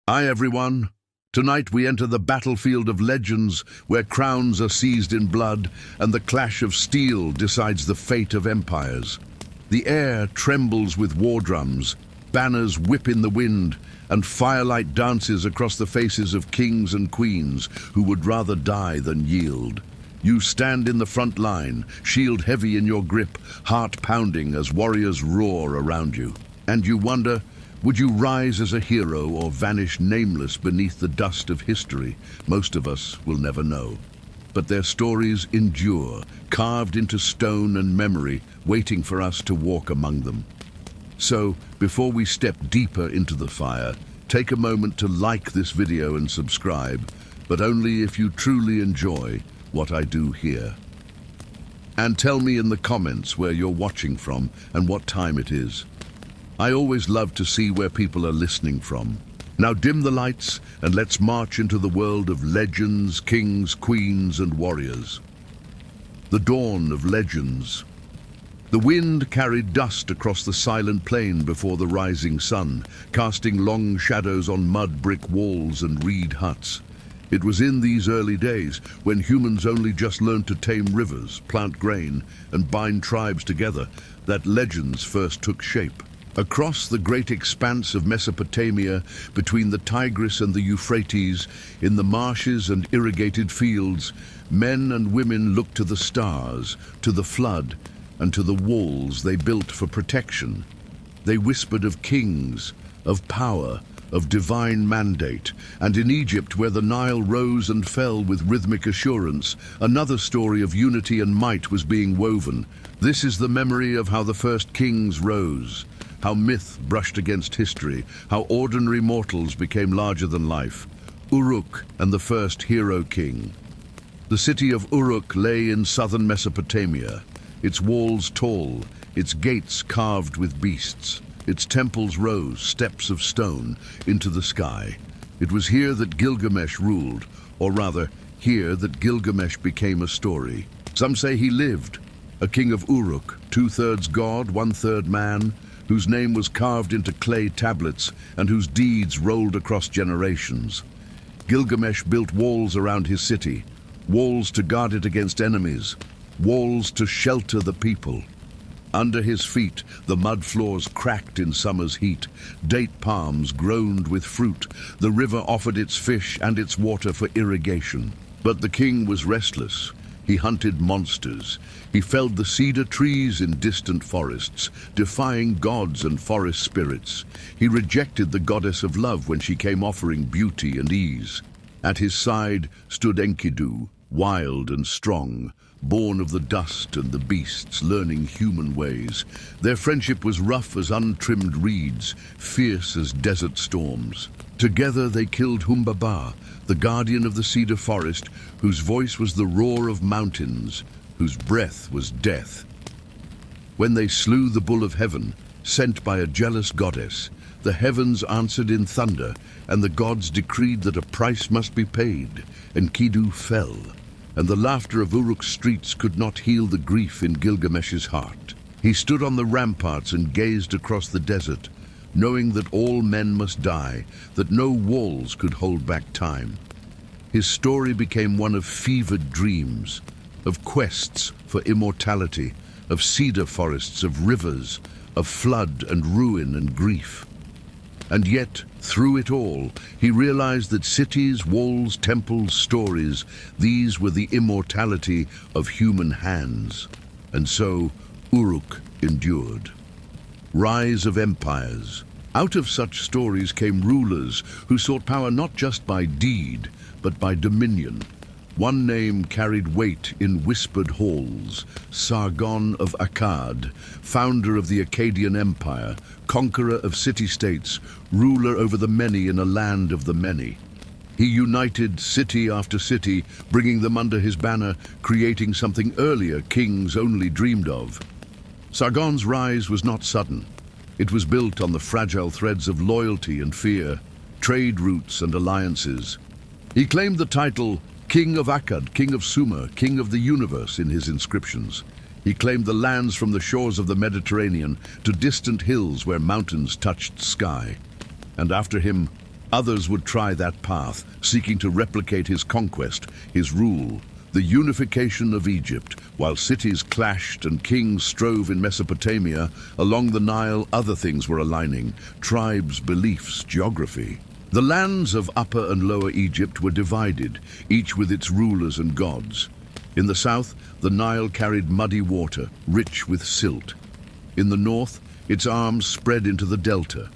Hi everyone. Tonight we enter the battlefield of legends where crowns are seized in blood and the clash of steel decides the fate of empires. The air trembles with war drums, banners whip in the wind, and firelight dances across the faces of kings and queens who would rather die than yield. You stand in the front line, shield heavy in your grip, heart pounding as warriors roar around you. And you wonder, would you rise as a hero or vanish nameless beneath the dust of history? Most of us will never know. But their stories endure, carved into stone and memory, waiting for us to walk among them. So, before we step deeper into the fire, take a moment to like this video and subscribe, but only if you truly enjoy what I do here. And tell me in the comments where you're watching from and what time it is. I always love to see where people are listening from. Now dim the lights and let's march into the world of legends, kings, queens, and warriors. The dawn of legends. The wind carried dust across the silent plain before the rising sun, casting long shadows on mud brick walls and reed huts. It was in these early days, when humans only just learned to tame rivers, plant grain, and bind tribes together, that legends first took shape. Across the great expanse of Mesopotamia, between the Tigris and the Euphrates, in the marshes and irrigated fields, men and women looked to the stars, to the flood, and to the walls they built for protection. They whispered of kings, of power, of divine mandate, and in Egypt, where the Nile rose and fell with rhythmic assurance, another story of unity and might was being woven. This is the memory of how the first kings rose, how myth brushed against history, how ordinary mortals became larger than life. Uruk and the first hero king. The city of Uruk lay in southern Mesopotamia, its walls tall, its gates carved with beasts. Its temples rose, steps of stone, into the sky. It was here that Gilgamesh ruled, or rather, here that Gilgamesh became a story. Some say he lived, a king of Uruk, 2/3 god, 1/3 man, whose name was carved into clay tablets and whose deeds rolled across generations. Gilgamesh built walls around his city, walls to guard it against enemies, walls to shelter the people. Under his feet, the mud floors cracked in summer's heat. Date palms groaned with fruit. The river offered its fish and its water for irrigation. But the king was restless. He hunted monsters. He felled the cedar trees in distant forests, defying gods and forest spirits. He rejected the goddess of love when she came offering beauty and ease. At his side stood Enkidu, wild and strong, born of the dust and the beasts, learning human ways. Their friendship was rough as untrimmed reeds, fierce as desert storms. Together they killed Humbaba, the guardian of the cedar forest, whose voice was the roar of mountains, whose breath was death. When they slew the bull of heaven, sent by a jealous goddess, the heavens answered in thunder, and the gods decreed that a price must be paid, and Enkidu fell. And the laughter of Uruk's streets could not heal the grief in Gilgamesh's heart. He stood on the ramparts and gazed across the desert, knowing that all men must die, that no walls could hold back time. His story became one of fevered dreams, of quests for immortality, of cedar forests, of rivers, of flood and ruin and grief. And yet, through it all, he realized that cities, walls, temples, stories, these were the immortality of human hands. And so, Uruk endured. Rise of empires. Out of such stories came rulers who sought power not just by deed, but by dominion. One name carried weight in whispered halls: Sargon of Akkad, founder of the Akkadian Empire, conqueror of city-states, ruler over the many in a land of the many. He united city after city, bringing them under his banner, creating something earlier kings only dreamed of. Sargon's rise was not sudden. It was built on the fragile threads of loyalty and fear, trade routes and alliances. He claimed the title King of Akkad, King of Sumer, King of the Universe in his inscriptions. He claimed the lands from the shores of the Mediterranean to distant hills where mountains touched sky. And after him, Others would try that path, seeking to replicate his conquest, his rule. The unification of Egypt. While cities clashed and kings strove in Mesopotamia, along the Nile other things were aligning: tribes, beliefs, geography. The lands of Upper and Lower Egypt were divided, each with its rulers and gods. In the south, the Nile carried muddy water, rich with silt. In the north, its arms spread into the delta.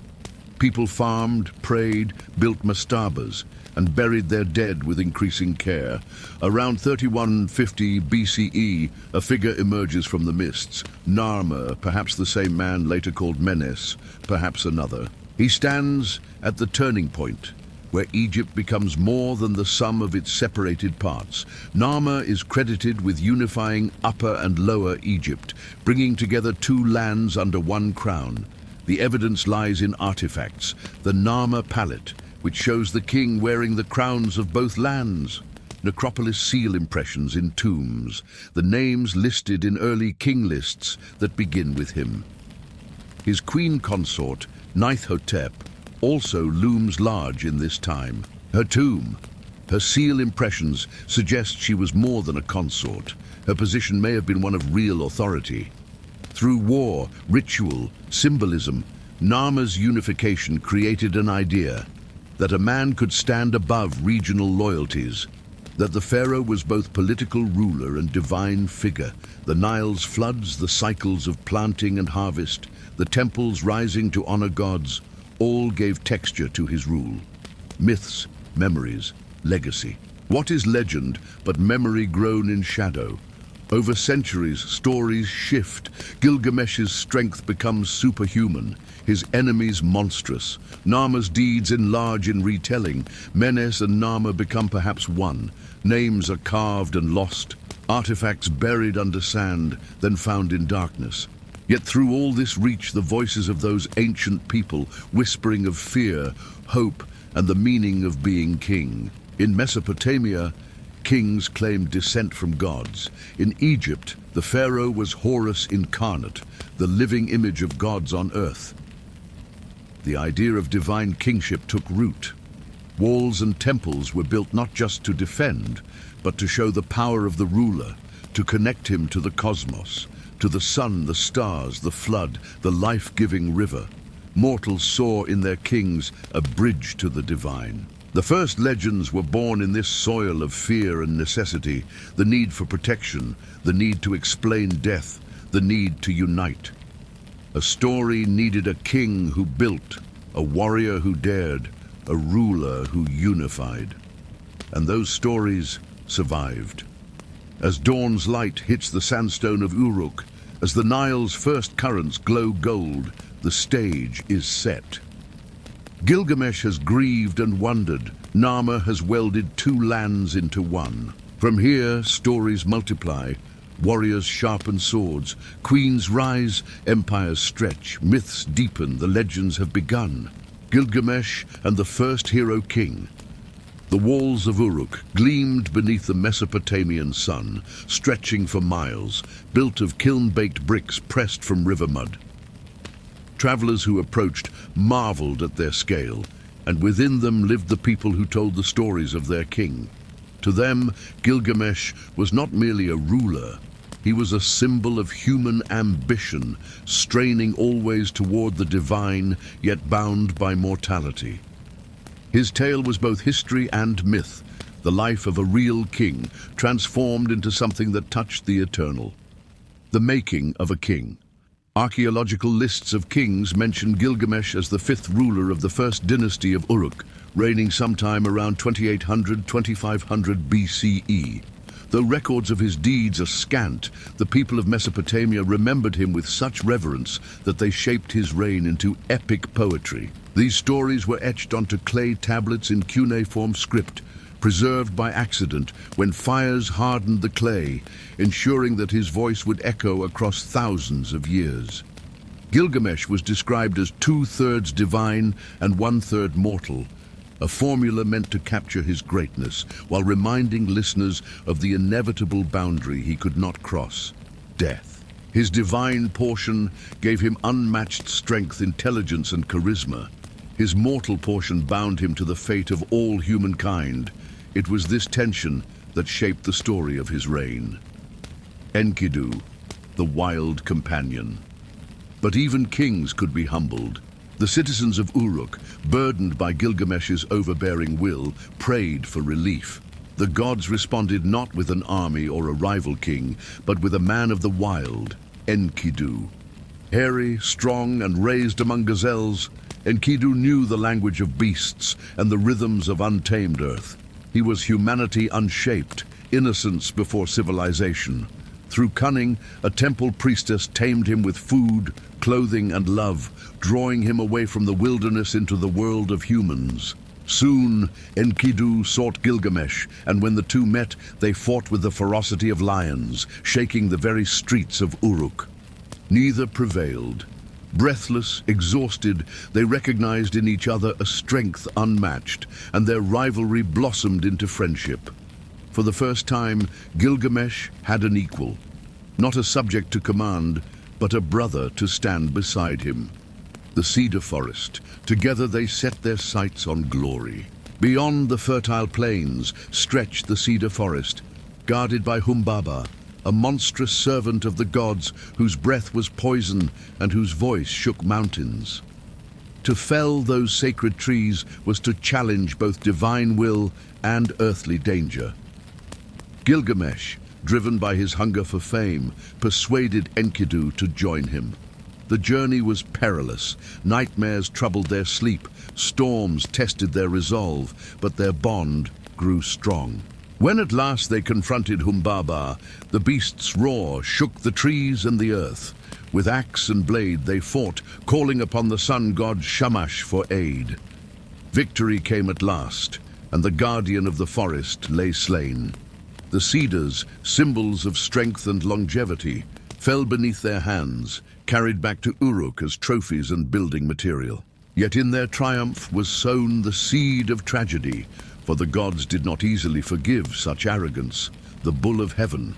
People farmed, prayed, built mastabas, and buried their dead with increasing care. Around 3150 BCE, a figure emerges from the mists. Narmer, perhaps the same man later called Menes, perhaps another. He stands at the turning point, where Egypt becomes more than the sum of its separated parts. Narmer is credited with unifying Upper and Lower Egypt, bringing together two lands under one crown. The evidence lies in artifacts: the Narmer palette, which shows the king wearing the crowns of both lands; necropolis seal impressions in tombs, the names listed in early king lists that begin with him. His queen consort, Ninth-hotep, also looms large in this time. Her tomb, her seal impressions suggest she was more than a consort. Her position may have been one of real authority. Through war, ritual, symbolism, Narmer's unification created an idea that a man could stand above regional loyalties, that the pharaoh was both political ruler and divine figure. The Nile's floods, the cycles of planting and harvest, the temples rising to honor gods, all gave texture to his rule. Myths, memories, legacy. What is legend but memory grown in shadow? Over centuries, stories shift. Gilgamesh's strength becomes superhuman, his enemies monstrous. Narmer's deeds enlarge in retelling. Menes and Narmer become perhaps one. Names are carved and lost, artifacts buried under sand, then found in darkness. Yet through all this reach the voices of those ancient people, whispering of fear, hope, and the meaning of being king. In Mesopotamia, kings claimed descent from gods. In Egypt, the pharaoh was Horus incarnate, the living image of gods on earth. The idea of divine kingship took root. Walls and temples were built not just to defend, but to show the power of the ruler, to connect him to the cosmos, to the sun, the stars, the flood, the life-giving river. Mortals saw in their kings a bridge to the divine. The first legends were born in this soil of fear and necessity, the need for protection, the need to explain death, the need to unite. A story needed a king who built, a warrior who dared, a ruler who unified. And those stories survived. As dawn's light hits the sandstone of Uruk, as the Nile's first currents glow gold, the stage is set. Gilgamesh has grieved and wondered. Narmer has welded two lands into one. From here, stories multiply. Warriors sharpen swords. Queens rise, empires stretch. Myths deepen, the legends have begun. Gilgamesh and the first hero king. The walls of Uruk gleamed beneath the Mesopotamian sun, stretching for miles, built of kiln-baked bricks pressed from river mud. Travelers who approached marveled at their scale, and within them lived the people who told the stories of their king. To them, Gilgamesh was not merely a ruler. He was a symbol of human ambition, straining always toward the divine, yet bound by mortality. His tale was both history and myth, the life of a real king, transformed into something that touched the eternal. The making of a king. Archaeological lists of kings mention Gilgamesh as the fifth ruler of the first dynasty of Uruk, reigning sometime around 2800–2500 BCE. Though records of his deeds are scant, the people of Mesopotamia remembered him with such reverence that they shaped his reign into epic poetry. These stories were etched onto clay tablets in cuneiform script, preserved by accident when fires hardened the clay, ensuring that his voice would echo across thousands of years. Gilgamesh was described as 2/3 divine and 1/3 mortal, a formula meant to capture his greatness while reminding listeners of the inevitable boundary he could not cross: death. His divine portion gave him unmatched strength, intelligence, and charisma. His mortal portion bound him to the fate of all humankind. It was this tension that shaped the story of his reign. Enkidu, the wild companion. But even kings could be humbled. The citizens of Uruk, burdened by Gilgamesh's overbearing will, prayed for relief. The gods responded not with an army or a rival king, but with a man of the wild, Enkidu. Hairy, strong, and raised among gazelles, Enkidu knew the language of beasts and the rhythms of untamed earth. He was humanity unshaped, innocence before civilization. Through cunning, a temple priestess tamed him with food, clothing, and love, drawing him away from the wilderness into the world of humans. Soon, Enkidu sought Gilgamesh, and when the two met, they fought with the ferocity of lions, shaking the very streets of Uruk. Neither prevailed. Breathless, exhausted, they recognized in each other a strength unmatched, and their rivalry blossomed into friendship. For the first time, Gilgamesh had an equal, not a subject to command, but a brother to stand beside him. The cedar forest. Together they set their sights on glory. Beyond the fertile plains stretched the cedar forest, guarded by Humbaba, a monstrous servant of the gods whose breath was poison and whose voice shook mountains. To fell those sacred trees was to challenge both divine will and earthly danger. Gilgamesh, driven by his hunger for fame, persuaded Enkidu to join him. The journey was perilous. Nightmares troubled their sleep, storms tested their resolve, but their bond grew strong. When at last they confronted Humbaba, the beast's roar shook the trees and the earth. With axe and blade they fought, calling upon the sun god Shamash for aid. Victory came at last, and the guardian of the forest lay slain. The cedars, symbols of strength and longevity, fell beneath their hands, carried back to Uruk as trophies and building material. Yet in their triumph was sown the seed of tragedy, for the gods did not easily forgive such arrogance. The bull of heaven.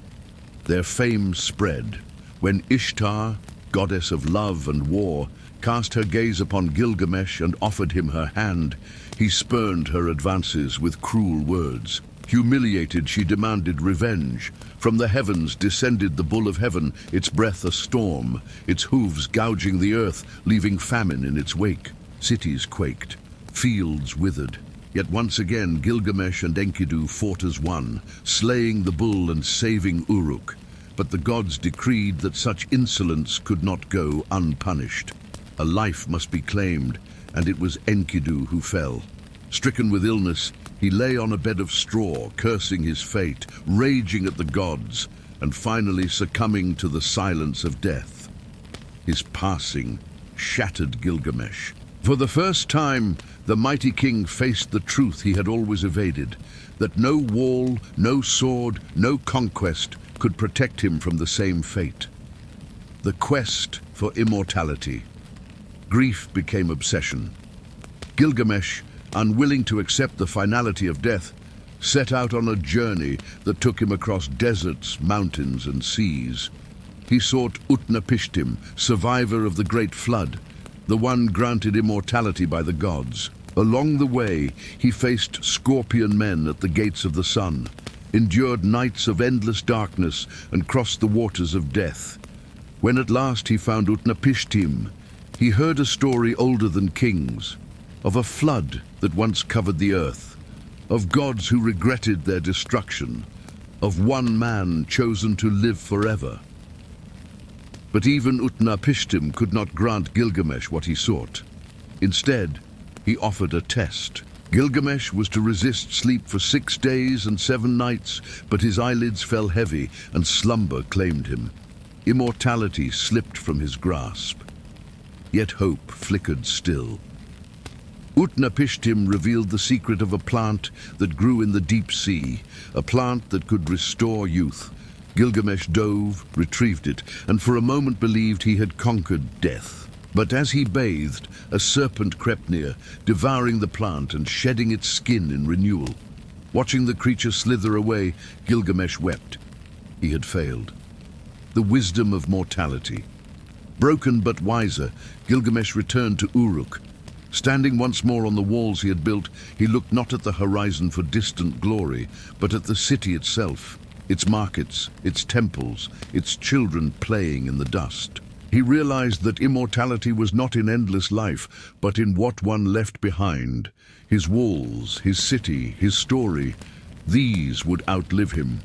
Their fame spread. When Ishtar, goddess of love and war, cast her gaze upon Gilgamesh and offered him her hand, he spurned her advances with cruel words. Humiliated, she demanded revenge. From the heavens descended the bull of heaven, its breath a storm, its hooves gouging the earth, leaving famine in its wake. Cities quaked, fields withered. Yet once again Gilgamesh and Enkidu fought as one, slaying the bull and saving Uruk. But the gods decreed that such insolence could not go unpunished. A life must be claimed, and it was Enkidu who fell. Stricken with illness, he lay on a bed of straw, cursing his fate, raging at the gods, and finally succumbing to the silence of death. His passing shattered Gilgamesh. For the first time, the mighty king faced the truth he had always evaded, that no wall, no sword, no conquest could protect him from the same fate. The quest for immortality. Grief became obsession. Gilgamesh, unwilling to accept the finality of death, set out on a journey that took him across deserts, mountains, and seas. He sought Utnapishtim, survivor of the Great Flood, the one granted immortality by the gods. Along the way, he faced scorpion men at the gates of the sun, endured nights of endless darkness, and crossed the waters of death. When at last he found Utnapishtim, he heard a story older than kings, of a flood that once covered the earth, of gods who regretted their destruction, of one man chosen to live forever. But even Utnapishtim could not grant Gilgamesh what he sought. Instead, he offered a test. Gilgamesh was to resist sleep for 6 days and 7 nights, but his eyelids fell heavy and slumber claimed him. Immortality slipped from his grasp. Yet hope flickered still. Utnapishtim revealed the secret of a plant that grew in the deep sea, a plant that could restore youth. Gilgamesh dove, retrieved it, and for a moment believed he had conquered death. But as he bathed, a serpent crept near, devouring the plant and shedding its skin in renewal. Watching the creature slither away, Gilgamesh wept. He had failed. The wisdom of mortality. Broken but wiser, Gilgamesh returned to Uruk. Standing once more on the walls he had built, he looked not at the horizon for distant glory, but at the city itself, its markets, its temples, its children playing in the dust. He realized that immortality was not in endless life, but in what one left behind. His walls, his city, his story, these would outlive him.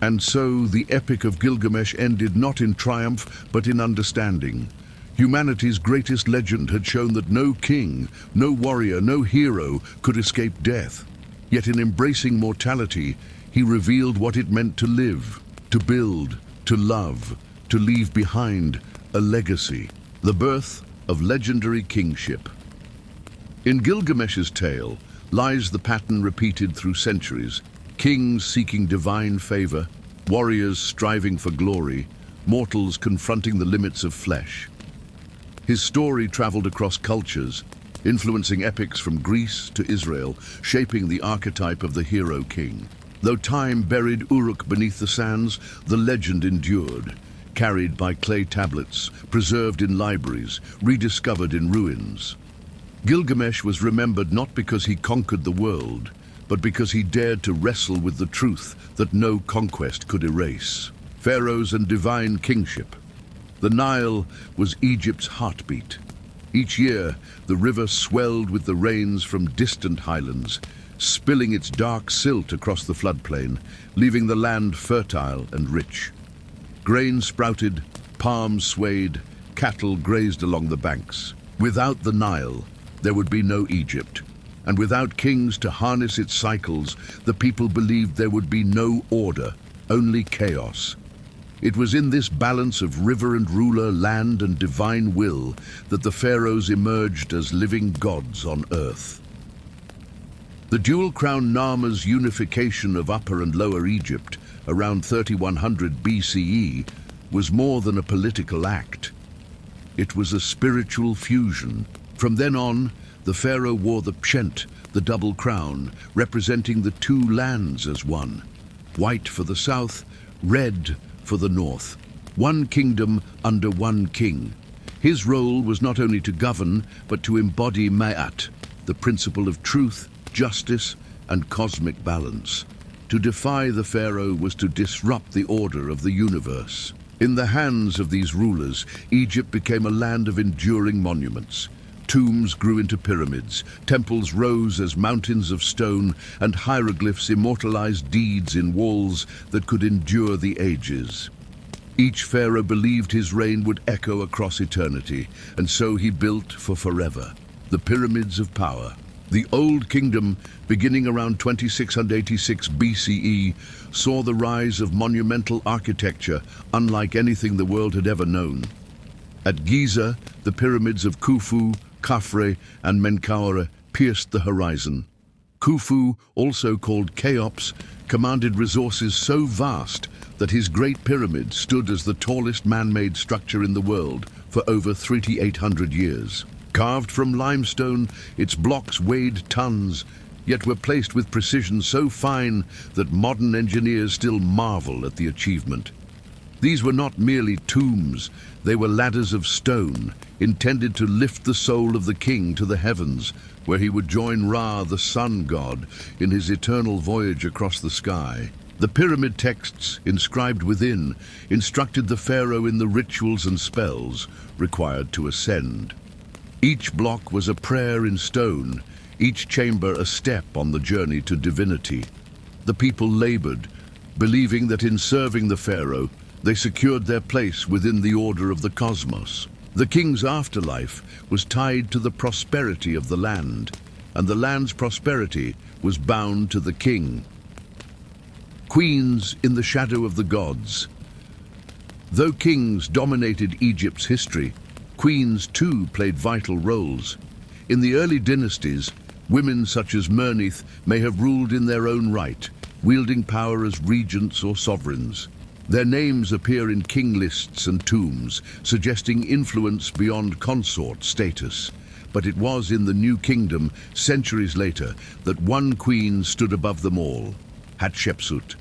And so the epic of Gilgamesh ended not in triumph, but in understanding. Humanity's greatest legend had shown that no king, no warrior, no hero could escape death. Yet in embracing mortality, he revealed what it meant to live, to build, to love, to leave behind a legacy, the birth of legendary kingship. In Gilgamesh's tale lies the pattern repeated through centuries: kings seeking divine favor, warriors striving for glory, mortals confronting the limits of flesh. His story traveled across cultures, influencing epics from Greece to Israel, shaping the archetype of the hero king. Though time buried Uruk beneath the sands, the legend endured, carried by clay tablets, preserved in libraries, rediscovered in ruins. Gilgamesh was remembered not because he conquered the world, but because he dared to wrestle with the truth that no conquest could erase. Pharaohs and divine kingship. The Nile was Egypt's heartbeat. Each year, the river swelled with the rains from distant highlands, spilling its dark silt across the floodplain, leaving the land fertile and rich. Grain sprouted, palms swayed, cattle grazed along the banks. Without the Nile, there would be no Egypt. And without kings to harness its cycles, the people believed there would be no order, only chaos. It was in this balance of river and ruler, land and divine will, that the pharaohs emerged as living gods on earth. The dual-crown Narmer's unification of Upper and Lower Egypt around 3100 BCE was more than a political act. It was a spiritual fusion. From then on, the pharaoh wore the pshent, the double crown, representing the two lands as one. White for the south, red for the north. One kingdom under one king. His role was not only to govern, but to embody Ma'at, the principle of truth, justice, and cosmic balance. To defy the pharaoh was to disrupt the order of the universe. In the hands of these rulers, Egypt became a land of enduring monuments. Tombs grew into pyramids, temples rose as mountains of stone, and hieroglyphs immortalized deeds in walls that could endure the ages. Each pharaoh believed his reign would echo across eternity, and so he built for forever the pyramids of power. The Old Kingdom, beginning around 2686 BCE, saw the rise of monumental architecture unlike anything the world had ever known. At Giza, the pyramids of Khufu, Khafre, and Menkaure pierced the horizon. Khufu, also called Cheops, commanded resources so vast that his Great Pyramid stood as the tallest man-made structure in the world for over 3,800 years. Carved from limestone, its blocks weighed tons, yet were placed with precision so fine that modern engineers still marvel at the achievement. These were not merely tombs, they were ladders of stone, intended to lift the soul of the king to the heavens, where he would join Ra, the sun god, in his eternal voyage across the sky. The pyramid texts, inscribed within, instructed the pharaoh in the rituals and spells required to ascend. Each block was a prayer in stone, each chamber a step on the journey to divinity. The people labored, believing that in serving the pharaoh, they secured their place within the order of the cosmos. The king's afterlife was tied to the prosperity of the land, and the land's prosperity was bound to the king. Queens in the shadow of the gods. Though kings dominated Egypt's history, queens too played vital roles. In the early dynasties, women such as Mernith may have ruled in their own right, wielding power as regents or sovereigns. Their names appear in king lists and tombs, suggesting influence beyond consort status. But it was in the New Kingdom, centuries later, that one queen stood above them all, Hatshepsut.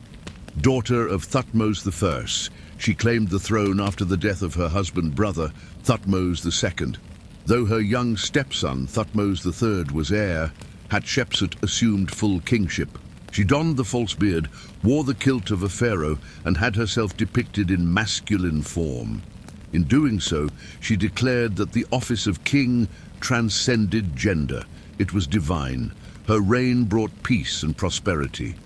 Daughter of Thutmose I, she claimed the throne after the death of her husband brother, Thutmose II. Though her young stepson, Thutmose III, was heir, Hatshepsut assumed full kingship. She donned the false beard, wore the kilt of a pharaoh, and had herself depicted in masculine form. In doing so, she declared that the office of king transcended gender. It was divine. Her reign brought peace and prosperity.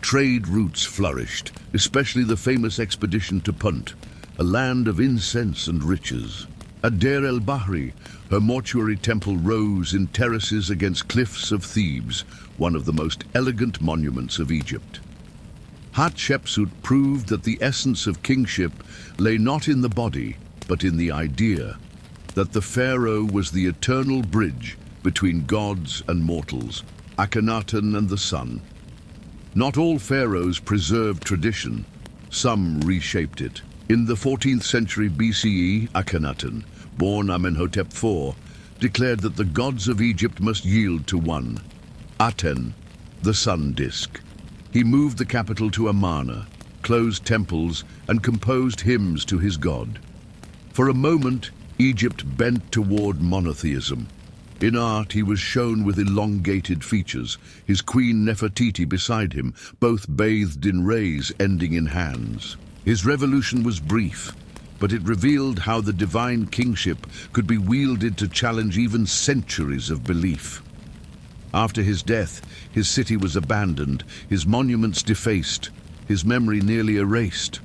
Trade routes flourished, especially the famous expedition to Punt, a land of incense and riches. At Deir el-Bahri, her mortuary temple rose in terraces against cliffs of Thebes, one of the most elegant monuments of Egypt. Hatshepsut proved that the essence of kingship lay not in the body, but in the idea, that the pharaoh was the eternal bridge between gods and mortals, Akhenaten and the sun. Not all pharaohs preserved tradition, some reshaped it. In the 14th century BCE, Akhenaten, born Amenhotep IV, declared that the gods of Egypt must yield to one, Aten, the sun disk. He moved the capital to Amarna, closed temples, and composed hymns to his god. For a moment, Egypt bent toward monotheism. In art, he was shown with elongated features, his queen Nefertiti beside him, both bathed in rays ending in hands. His revolution was brief, but it revealed how the divine kingship could be wielded to challenge even centuries of belief. After his death, his city was abandoned, his monuments defaced, his memory nearly erased.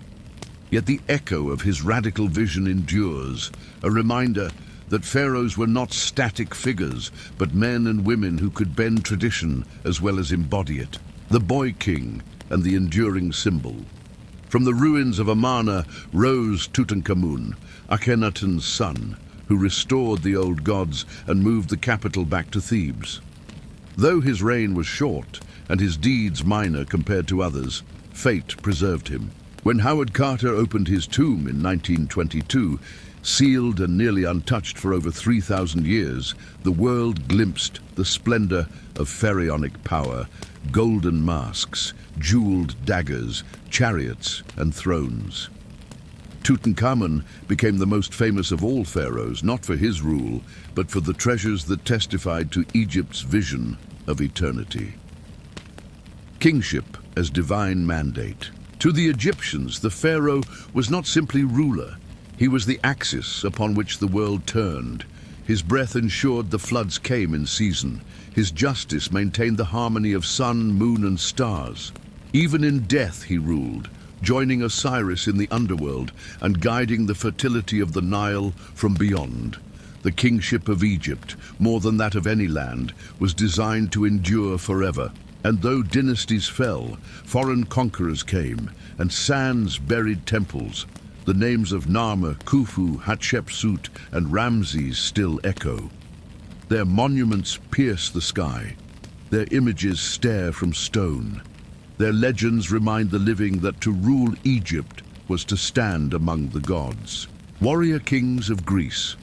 Yet the echo of his radical vision endures, a reminder that pharaohs were not static figures, but men and women who could bend tradition as well as embody it. The boy king and the enduring symbol. From the ruins of Amarna rose Tutankhamun, Akhenaten's son, who restored the old gods and moved the capital back to Thebes. Though his reign was short and his deeds minor compared to others, fate preserved him. When Howard Carter opened his tomb in 1922, sealed and nearly untouched for over 3,000 years, the world glimpsed the splendor of pharaonic power, golden masks, jeweled daggers, chariots, and thrones. Tutankhamun became the most famous of all pharaohs, not for his rule, but for the treasures that testified to Egypt's vision of eternity. Kingship as divine mandate. To the Egyptians, the pharaoh was not simply ruler. He was the axis upon which the world turned. His breath ensured the floods came in season. His justice maintained the harmony of sun, moon, and stars. Even in death he ruled, joining Osiris in the underworld and guiding the fertility of the Nile from beyond. The kingship of Egypt, more than that of any land, was designed to endure forever. And though dynasties fell, foreign conquerors came, and sands buried temples, the names of Narmer, Khufu, Hatshepsut, and Ramses still echo. Their monuments pierce the sky. Their images stare from stone. Their legends remind the living that to rule Egypt was to stand among the gods. Warrior kings of Greece.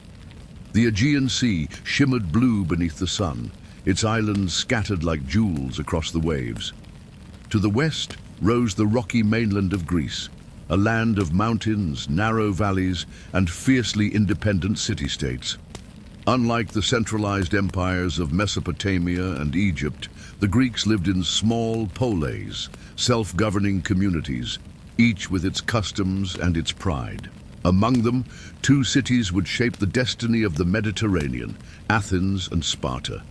The Aegean Sea shimmered blue beneath the sun, its islands scattered like jewels across the waves. To the west rose the rocky mainland of Greece, a land of mountains, narrow valleys, and fiercely independent city-states. Unlike the centralized empires of Mesopotamia and Egypt, the Greeks lived in small poleis, self-governing communities, each with its customs and its pride. Among them, two cities would shape the destiny of the Mediterranean, Athens and Sparta.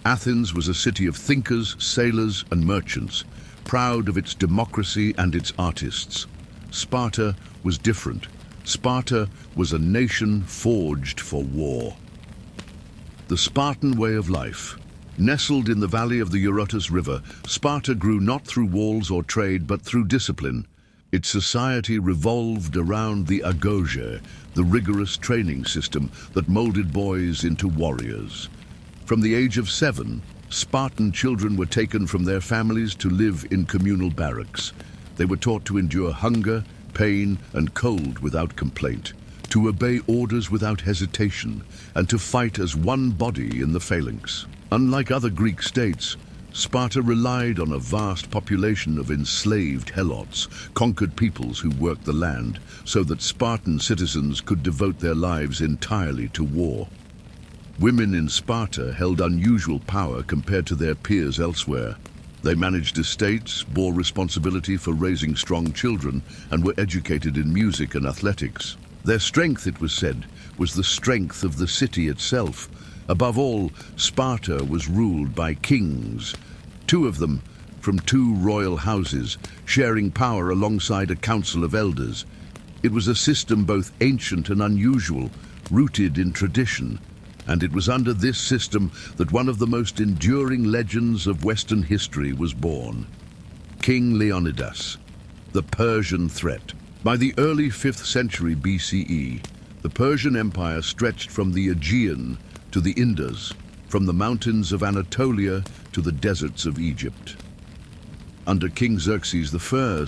Athens was a city of thinkers, sailors, and merchants, proud of its democracy and its artists. Sparta was different. Sparta was a nation forged for war. The Spartan way of life. Nestled in the valley of the Eurotas River, Sparta grew not through walls or trade, but through discipline. Its society revolved around the agoge, the rigorous training system that molded boys into warriors. From the age of 7, Spartan children were taken from their families to live in communal barracks. They were taught to endure hunger, pain, and cold without complaint, to obey orders without hesitation, and to fight as one body in the phalanx. Unlike other Greek states, Sparta relied on a vast population of enslaved helots, conquered peoples who worked the land, so that Spartan citizens could devote their lives entirely to war. Women in Sparta held unusual power compared to their peers elsewhere. They managed estates, bore responsibility for raising strong children, and were educated in music and athletics. Their strength, it was said, was the strength of the city itself. Above all, Sparta was ruled by kings, two of them from two royal houses, sharing power alongside a council of elders. It was a system both ancient and unusual, rooted in tradition. And it was under this system that one of the most enduring legends of Western history was born. King Leonidas, the Persian threat. By the early 5th century BCE, the Persian Empire stretched from the Aegean to the Indus, from the mountains of Anatolia to the deserts of Egypt. Under King Xerxes I,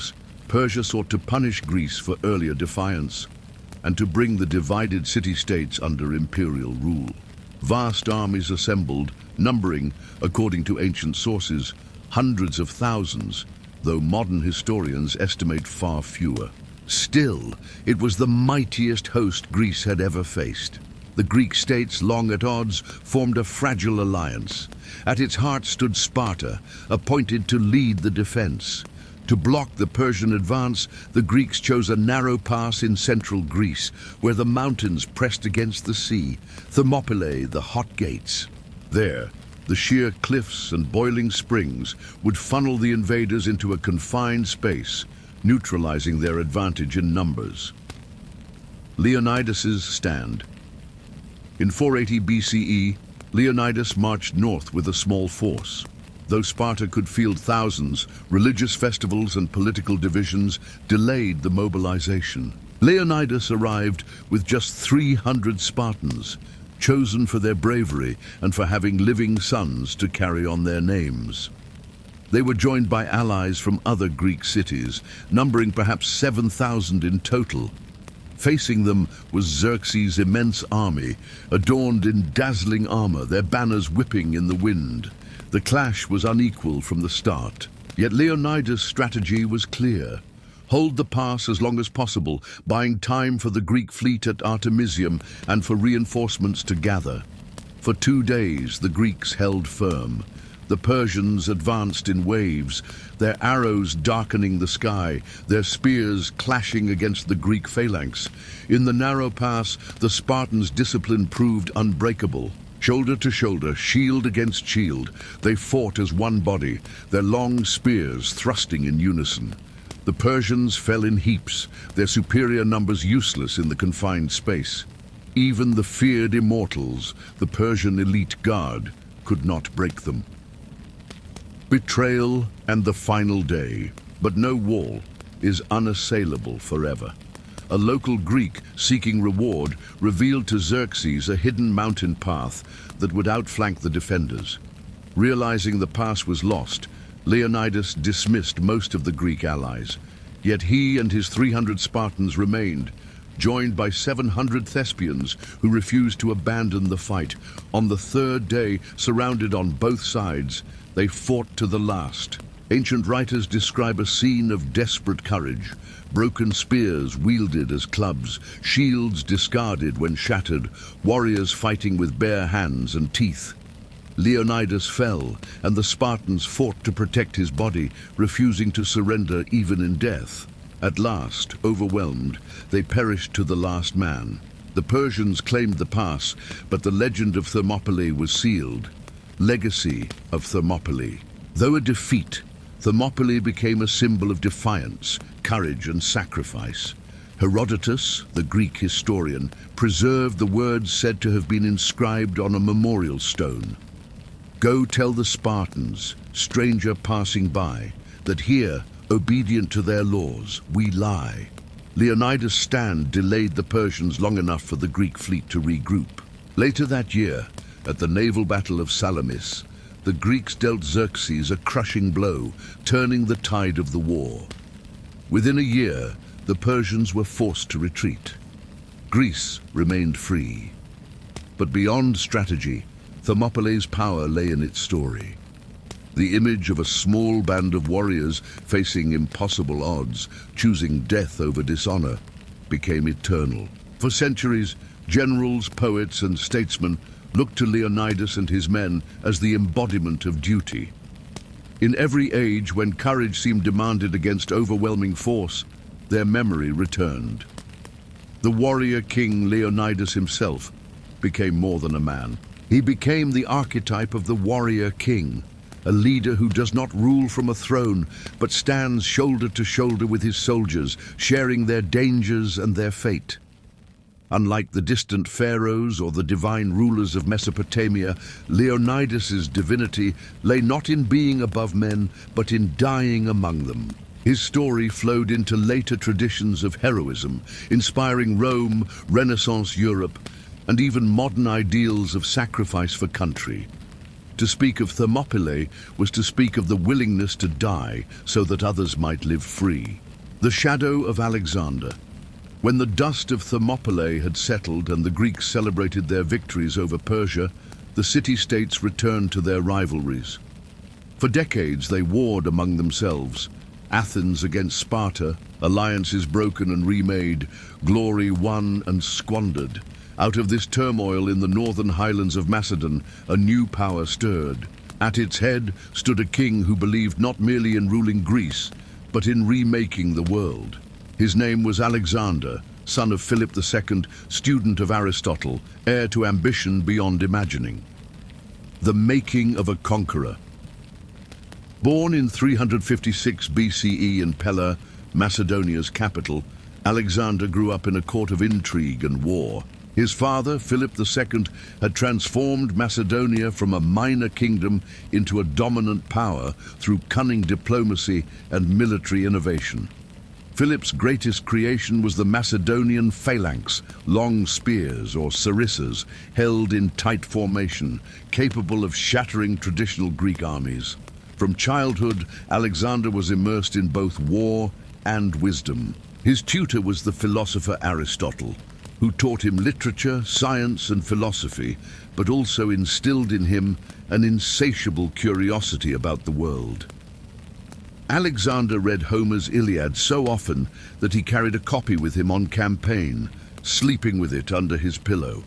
Persia sought to punish Greece for earlier defiance and to bring the divided city-states under imperial rule. Vast armies assembled, numbering, according to ancient sources, hundreds of thousands, though modern historians estimate far fewer. Still, it was the mightiest host Greece had ever faced. The Greek states, long at odds, formed a fragile alliance. At its heart stood Sparta, appointed to lead the defense. To block the Persian advance, the Greeks chose a narrow pass in central Greece, where the mountains pressed against the sea, Thermopylae, the hot gates. There, the sheer cliffs and boiling springs would funnel the invaders into a confined space, neutralizing their advantage in numbers. Leonidas's stand. In 480 BCE, Leonidas marched north with a small force. Though Sparta could field thousands, religious festivals and political divisions delayed the mobilization. Leonidas arrived with just 300 Spartans, chosen for their bravery and for having living sons to carry on their names. They were joined by allies from other Greek cities, numbering perhaps 7,000 in total. Facing them was Xerxes' immense army, adorned in dazzling armor, their banners whipping in the wind. The clash was unequal from the start, yet Leonidas' strategy was clear. Hold the pass as long as possible, buying time for the Greek fleet at Artemisium and for reinforcements to gather. For 2 days, the Greeks held firm. The Persians advanced in waves, their arrows darkening the sky, their spears clashing against the Greek phalanx. In the narrow pass, the Spartans' discipline proved unbreakable. Shoulder to shoulder, shield against shield, they fought as one body, their long spears thrusting in unison. The Persians fell in heaps, their superior numbers useless in the confined space. Even the feared immortals, the Persian elite guard, could not break them. Betrayal and the final day, but no wall is unassailable forever. A local Greek seeking reward revealed to Xerxes a hidden mountain path that would outflank the defenders. Realizing the pass was lost, Leonidas dismissed most of the Greek allies. Yet he and his 300 Spartans remained, joined by 700 Thespians who refused to abandon the fight. On the 3rd day, surrounded on both sides, they fought to the last. Ancient writers describe a scene of desperate courage. Broken spears wielded as clubs, shields discarded when shattered, warriors fighting with bare hands and teeth. Leonidas fell, and the Spartans fought to protect his body, refusing to surrender even in death. At last, overwhelmed, they perished to the last man. The Persians claimed the pass, but the legend of Thermopylae was sealed. Legacy of Thermopylae. Though a defeat, Thermopylae became a symbol of defiance, courage and sacrifice. Herodotus, the Greek historian, preserved the words said to have been inscribed on a memorial stone. Go tell the Spartans, stranger passing by, that here, obedient to their laws, we lie. Leonidas' stand delayed the Persians long enough for the Greek fleet to regroup. Later that year, at the naval battle of Salamis, the Greeks dealt Xerxes a crushing blow, turning the tide of the war. Within a year, the Persians were forced to retreat. Greece remained free. But beyond strategy, Thermopylae's power lay in its story. The image of a small band of warriors facing impossible odds, choosing death over dishonor, became eternal. For centuries, generals, poets, and statesmen looked to Leonidas and his men as the embodiment of duty. In every age when courage seemed demanded against overwhelming force, their memory returned. The warrior king Leonidas himself became more than a man. He became the archetype of the warrior king, a leader who does not rule from a throne, but stands shoulder to shoulder with his soldiers, sharing their dangers and their fate. Unlike the distant pharaohs or the divine rulers of Mesopotamia, Leonidas's divinity lay not in being above men, but in dying among them. His story flowed into later traditions of heroism, inspiring Rome, Renaissance Europe, and even modern ideals of sacrifice for country. To speak of Thermopylae was to speak of the willingness to die so that others might live free. The shadow of Alexander. When the dust of Thermopylae had settled and the Greeks celebrated their victories over Persia, the city-states returned to their rivalries. For decades they warred among themselves. Athens against Sparta, alliances broken and remade, glory won and squandered. Out of this turmoil in the northern highlands of Macedon, a new power stirred. At its head stood a king who believed not merely in ruling Greece, but in remaking the world. His name was Alexander, son of Philip II, student of Aristotle, heir to ambition beyond imagining. The making of a conqueror. Born in 356 BCE in Pella, Macedonia's capital, Alexander grew up in a court of intrigue and war. His father, Philip II, had transformed Macedonia from a minor kingdom into a dominant power through cunning diplomacy and military innovation. Philip's greatest creation was the Macedonian phalanx, long spears or sarissas, held in tight formation, capable of shattering traditional Greek armies. From childhood, Alexander was immersed in both war and wisdom. His tutor was the philosopher Aristotle, who taught him literature, science, and philosophy, but also instilled in him an insatiable curiosity about the world. Alexander read Homer's Iliad so often that he carried a copy with him on campaign, sleeping with it under his pillow.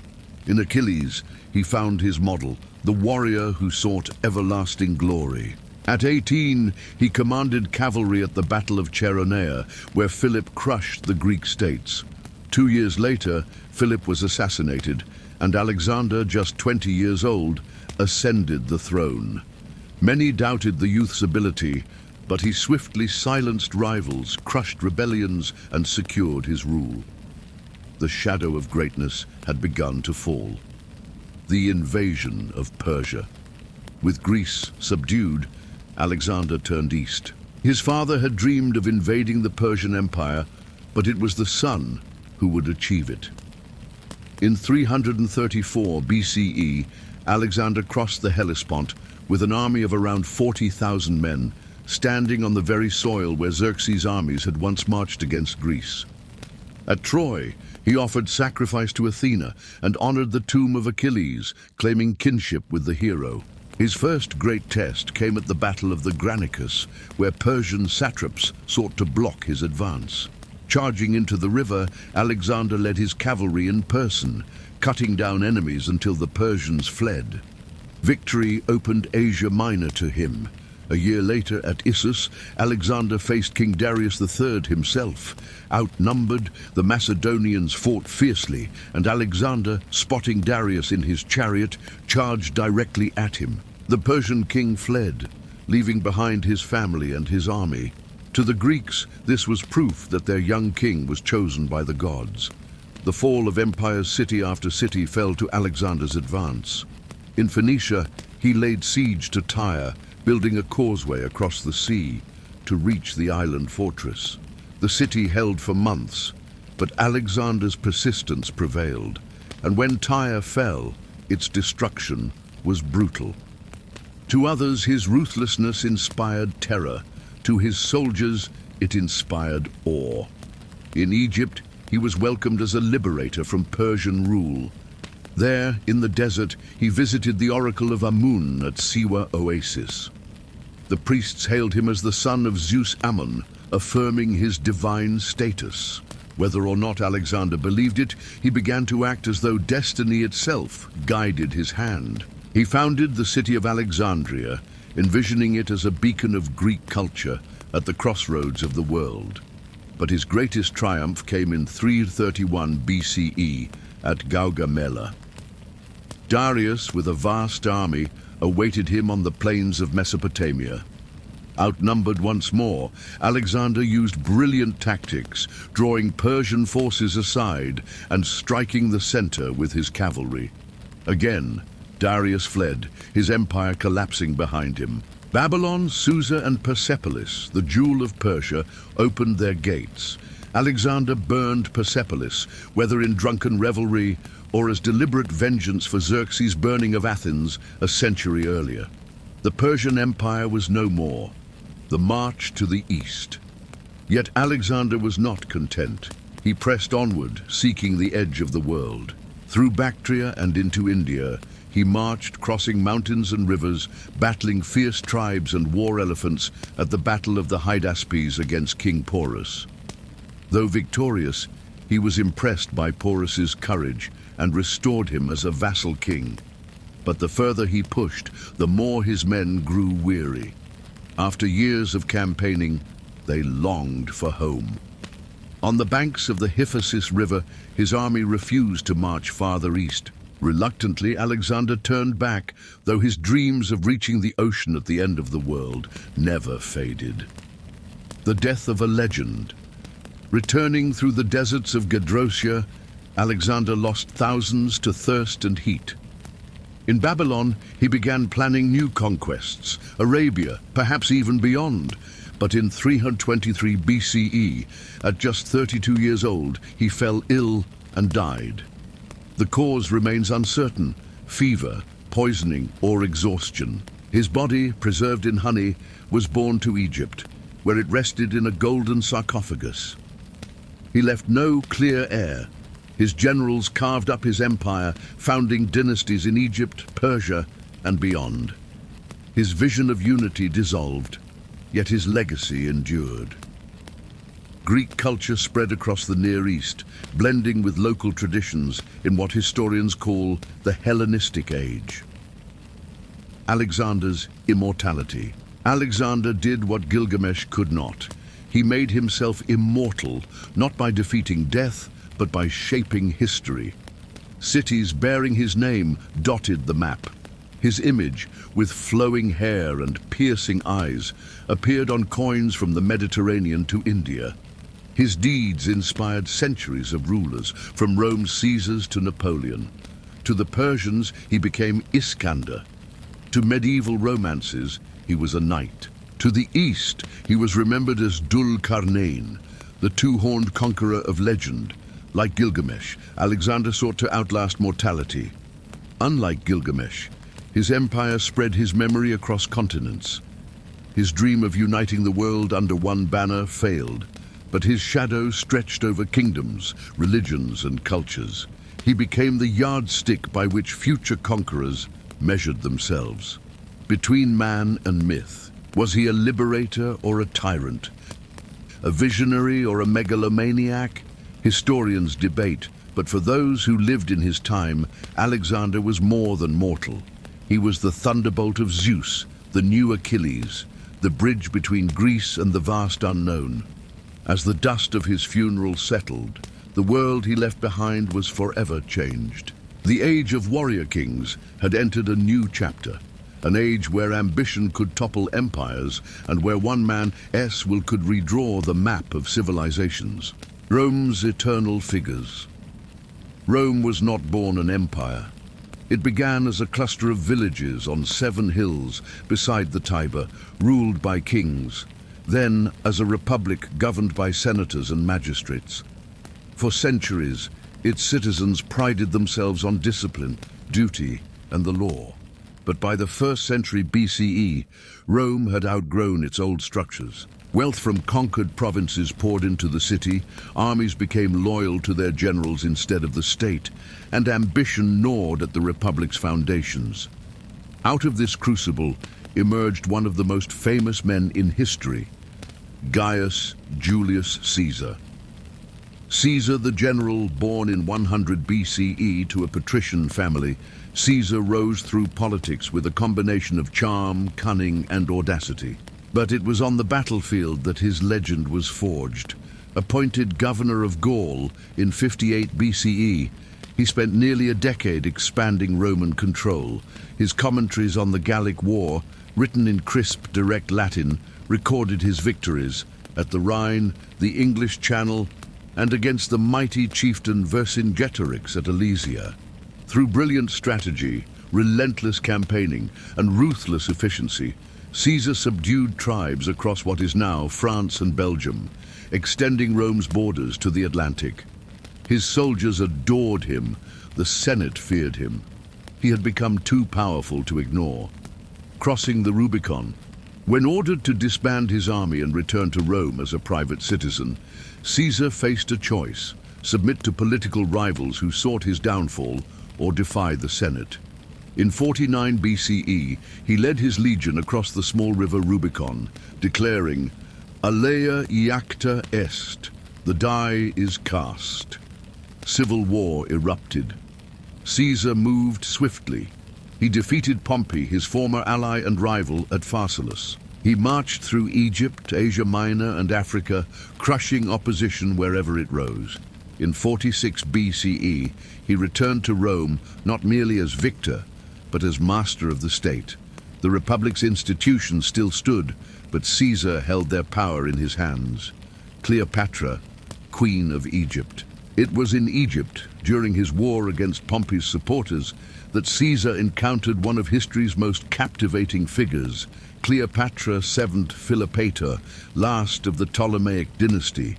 In Achilles, he found his model, the warrior who sought everlasting glory. At 18, he commanded cavalry at the Battle of Chaeronea, where Philip crushed the Greek states. 2 years later, Philip was assassinated, and Alexander, just 20 years old, ascended the throne. Many doubted the youth's ability, but he swiftly silenced rivals, crushed rebellions, and secured his rule. The shadow of greatness had begun to fall. The invasion of Persia. With Greece subdued, Alexander turned east. His father had dreamed of invading the Persian Empire, but it was the son who would achieve it. In 334 BCE, Alexander crossed the Hellespont with an army of around 40,000 men, standing on the very soil where Xerxes' armies had once marched against Greece. At Troy, he offered sacrifice to Athena and honored the tomb of Achilles, claiming kinship with the hero. His first great test came at the Battle of the Granicus, where Persian satraps sought to block his advance. Charging into the river, Alexander led his cavalry in person, cutting down enemies until the Persians fled. Victory opened Asia Minor to him. A year later, at Issus, Alexander faced King Darius III himself. Outnumbered, the Macedonians fought fiercely, and Alexander, spotting Darius in his chariot, charged directly at him. The Persian king fled, leaving behind his family and his army. To the Greeks, this was proof that their young king was chosen by the gods. The fall of empires city after city fell to Alexander's advance. In Phoenicia, he laid siege to Tyre, building a causeway across the sea to reach the island fortress. The city held for months, but Alexander's persistence prevailed, and when Tyre fell, its destruction was brutal. To others, his ruthlessness inspired terror. To his soldiers, it inspired awe. In Egypt, he was welcomed as a liberator from Persian rule. There, in the desert, he visited the oracle of Amun at Siwa Oasis. The priests hailed him as the son of Zeus Ammon, affirming his divine status. Whether or not Alexander believed it, he began to act as though destiny itself guided his hand. He founded the city of Alexandria, envisioning it as a beacon of Greek culture at the crossroads of the world. But his greatest triumph came in 331 BCE at Gaugamela. Darius, with a vast army, awaited him on the plains of Mesopotamia. Outnumbered once more, Alexander used brilliant tactics, drawing Persian forces aside and striking the center with his cavalry. Again, Darius fled, his empire collapsing behind him. Babylon, Susa, and Persepolis, the jewel of Persia, opened their gates. Alexander burned Persepolis, whether in drunken revelry or as deliberate vengeance for Xerxes' burning of Athens a century earlier. The Persian Empire was no more. The march to the east. Yet Alexander was not content. He pressed onward, seeking the edge of the world. Through Bactria and into India, he marched, crossing mountains and rivers, battling fierce tribes and war elephants at the Battle of the Hydaspes against King Porus. Though victorious, he was impressed by Porus's courage and restored him as a vassal king. But the further he pushed, the more his men grew weary. After years of campaigning, they longed for home. On the banks of the Hyphasis River, his army refused to march farther east. Reluctantly, Alexander turned back, though his dreams of reaching the ocean at the end of the world never faded. The death of a legend. Returning through the deserts of Gedrosia, Alexander lost thousands to thirst and heat. In Babylon, he began planning new conquests, Arabia, perhaps even beyond. But in 323 BCE, at just 32 years old, he fell ill and died. The cause remains uncertain: fever, poisoning, or exhaustion. His body, preserved in honey, was borne to Egypt, where it rested in a golden sarcophagus. He left no clear heir. His generals carved up his empire, founding dynasties in Egypt, Persia, and beyond. His vision of unity dissolved, yet his legacy endured. Greek culture spread across the Near East, blending with local traditions in what historians call the Hellenistic Age. Alexander's immortality. Alexander did what Gilgamesh could not. He made himself immortal, not by defeating death, but by shaping history. Cities bearing his name dotted the map. His image, with flowing hair and piercing eyes, appeared on coins from the Mediterranean to India. His deeds inspired centuries of rulers, from Rome's Caesars to Napoleon. To the Persians, he became Iskander. To medieval romances, he was a knight. To the east, he was remembered as Dul-Qarnayn, the two-horned conqueror of legend. Like Gilgamesh, Alexander sought to outlast mortality. Unlike Gilgamesh, his empire spread his memory across continents. His dream of uniting the world under one banner failed, but his shadow stretched over kingdoms, religions, and cultures. He became the yardstick by which future conquerors measured themselves. Between man and myth, was he a liberator or a tyrant? A visionary or a megalomaniac? Historians debate, but for those who lived in his time, Alexander was more than mortal. He was the thunderbolt of Zeus, the new Achilles, the bridge between Greece and the vast unknown. As the dust of his funeral settled, the world he left behind was forever changed. The age of warrior kings had entered a new chapter, an age where ambition could topple empires and where one man could redraw the map of civilizations. Rome's eternal figures. Rome was not born an empire. It began as a cluster of villages on 7 hills beside the Tiber, ruled by kings, then as a republic governed by senators and magistrates. For centuries, its citizens prided themselves on discipline, duty, and the law. But by the 1st century BCE, Rome had outgrown its old structures. Wealth from conquered provinces poured into the city, armies became loyal to their generals instead of the state, and ambition gnawed at the republic's foundations. Out of this crucible emerged one of the most famous men in history, Gaius Julius Caesar. Caesar the general, born in 100 BCE to a patrician family, Caesar rose through politics with a combination of charm, cunning, and audacity. But it was on the battlefield that his legend was forged. Appointed governor of Gaul in 58 BCE, he spent nearly a decade expanding Roman control. His commentaries on the Gallic War, written in crisp, direct Latin, recorded his victories at the Rhine, the English Channel, and against the mighty chieftain Vercingetorix at Alesia. Through brilliant strategy, relentless campaigning, and ruthless efficiency, Caesar subdued tribes across what is now France and Belgium, extending Rome's borders to the Atlantic. His soldiers adored him, the Senate feared him. He had become too powerful to ignore. Crossing the Rubicon, when ordered to disband his army and return to Rome as a private citizen, Caesar faced a choice: submit to political rivals who sought his downfall or defy the Senate. In 49 BCE, he led his legion across the small river Rubicon, declaring, "Alea iacta est," the die is cast. Civil war erupted. Caesar moved swiftly. He defeated Pompey, his former ally and rival, at Pharsalus. He marched through Egypt, Asia Minor, and Africa, crushing opposition wherever it rose. In 46 BCE, he returned to Rome not merely as victor, but as master of the state. The Republic's institutions still stood, but Caesar held their power in his hands. Cleopatra, Queen of Egypt. It was in Egypt, during his war against Pompey's supporters, that Caesar encountered one of history's most captivating figures, Cleopatra VII Philopator, last of the Ptolemaic dynasty.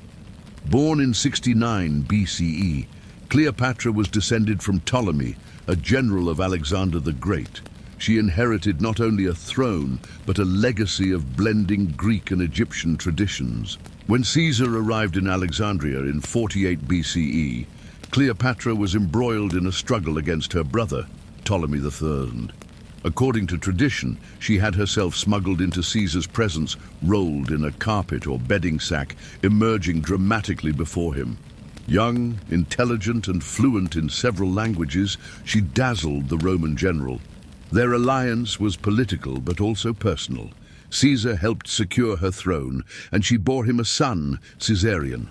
Born in 69 BCE, Cleopatra was descended from Ptolemy, a general of Alexander the Great. She inherited not only a throne, but a legacy of blending Greek and Egyptian traditions. When Caesar arrived in Alexandria in 48 BCE, Cleopatra was embroiled in a struggle against her brother, Ptolemy III. According to tradition, she had herself smuggled into Caesar's presence, rolled in a carpet or bedding sack, emerging dramatically before him. Young, intelligent, and fluent in several languages, she dazzled the Roman general. Their alliance was political but also personal. Caesar helped secure her throne, and she bore him a son, Caesarion.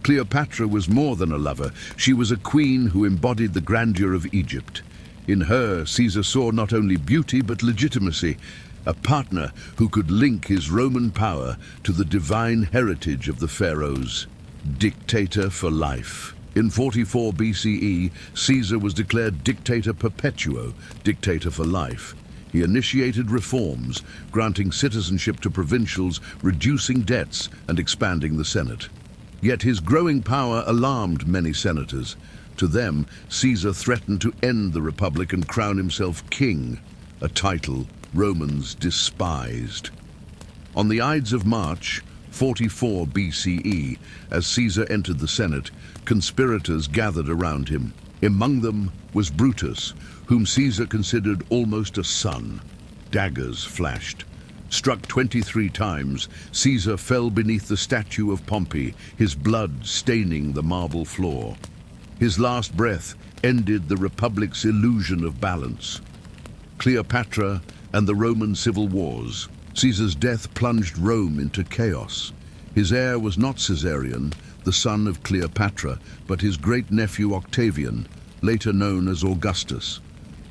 Cleopatra was more than a lover. She was a queen who embodied the grandeur of Egypt. In her, Caesar saw not only beauty but legitimacy, a partner who could link his Roman power to the divine heritage of the pharaohs. Dictator for life. In 44 BCE, Caesar was declared dictator perpetuo, dictator for life. He initiated reforms, granting citizenship to provincials, reducing debts, and expanding the Senate. Yet his growing power alarmed many senators. To them, Caesar threatened to end the Republic and crown himself king, a title Romans despised. On the Ides of March, 44 BCE, as Caesar entered the Senate, conspirators gathered around him. Among them was Brutus, whom Caesar considered almost a son. Daggers flashed. Struck 23 times, Caesar fell beneath the statue of Pompey, his blood staining the marble floor. His last breath ended the Republic's illusion of balance. Cleopatra and the Roman civil wars. Caesar's death plunged Rome into chaos. His heir was not Caesarion, the son of Cleopatra, but his great-nephew Octavian, later known as Augustus.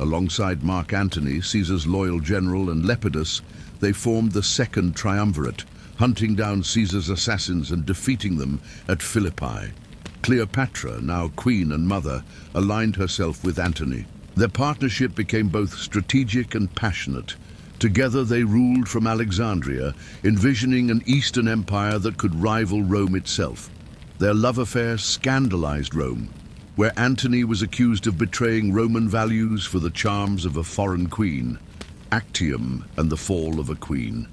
Alongside Mark Antony, Caesar's loyal general, and Lepidus, they formed the Second Triumvirate, hunting down Caesar's assassins and defeating them at Philippi. Cleopatra, now queen and mother, aligned herself with Antony. Their partnership became both strategic and passionate. Together they ruled from Alexandria, envisioning an Eastern empire that could rival Rome itself. Their love affair scandalized Rome, where Antony was accused of betraying Roman values for the charms of a foreign queen. Actium and the fall of a queen.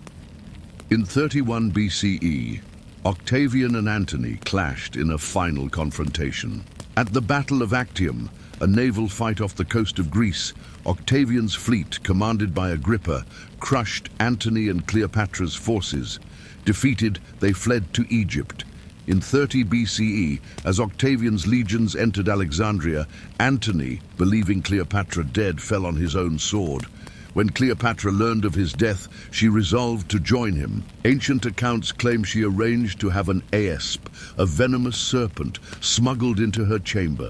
In 31 BCE, Octavian and Antony clashed in a final confrontation. At the Battle of Actium, a naval fight off the coast of Greece, Octavian's fleet, commanded by Agrippa, crushed Antony and Cleopatra's forces. Defeated, they fled to Egypt. In 30 BCE, as Octavian's legions entered Alexandria, Antony, believing Cleopatra dead, fell on his own sword. When Cleopatra learned of his death, she resolved to join him. Ancient accounts claim she arranged to have an asp, a venomous serpent, smuggled into her chamber.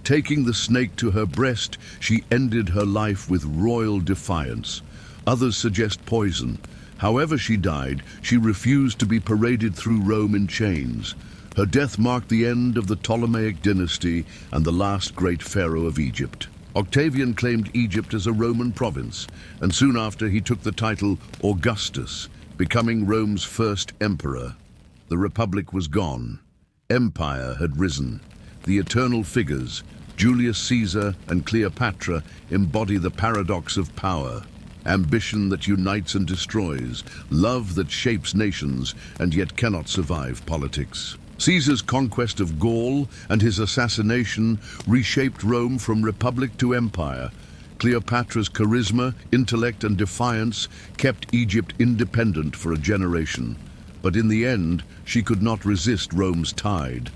Taking the snake to her breast, she ended her life with royal defiance. Others suggest poison. However she died, she refused to be paraded through Rome in chains. Her death marked the end of the Ptolemaic dynasty and the last great pharaoh of Egypt. Octavian claimed Egypt as a Roman province, and soon after he took the title Augustus, becoming Rome's first emperor. The Republic was gone. Empire had risen. The eternal figures, Julius Caesar and Cleopatra, embody the paradox of power. Ambition that unites and destroys, love that shapes nations and yet cannot survive politics. Caesar's conquest of Gaul and his assassination reshaped Rome from republic to empire. Cleopatra's charisma, intellect and defiance kept Egypt independent for a generation. But in the end, she could not resist Rome's tide.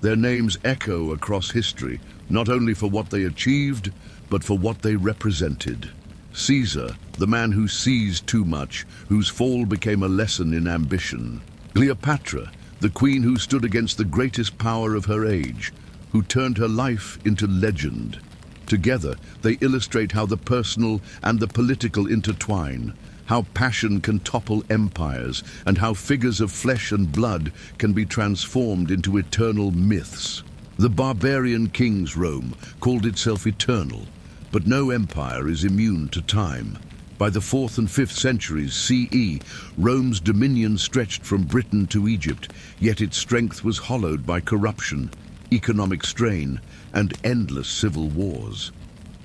Their names echo across history, not only for what they achieved, but for what they represented. Caesar, the man who seized too much, whose fall became a lesson in ambition. Cleopatra, the queen who stood against the greatest power of her age, who turned her life into legend. Together, they illustrate how the personal and the political intertwine, how passion can topple empires, and how figures of flesh and blood can be transformed into eternal myths. The barbarian king's Rome called itself eternal, but no empire is immune to time. By the 4th and 5th centuries CE, Rome's dominion stretched from Britain to Egypt, yet its strength was hollowed by corruption, economic strain, and endless civil wars.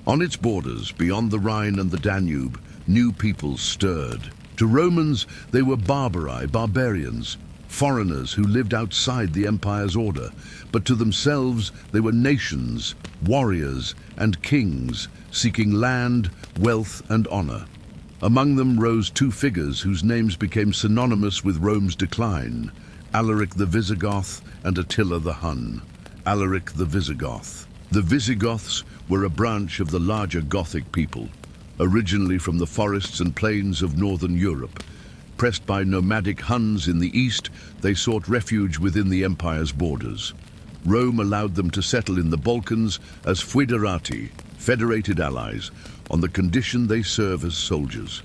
On its borders, beyond the Rhine and the Danube, new peoples stirred. To Romans, they were barbarians, foreigners who lived outside the empire's order, but to themselves they were nations, warriors, and kings seeking land, wealth, and honor. Among them rose two figures whose names became synonymous with Rome's decline: Alaric the Visigoth and Attila the Hun. Alaric the Visigoth. The Visigoths were a branch of the larger Gothic people, originally from the forests and plains of northern Europe. Pressed by nomadic Huns in the east, they sought refuge within the empire's borders. Rome allowed them to settle in the Balkans as foederati, federated allies, on the condition they serve as soldiers.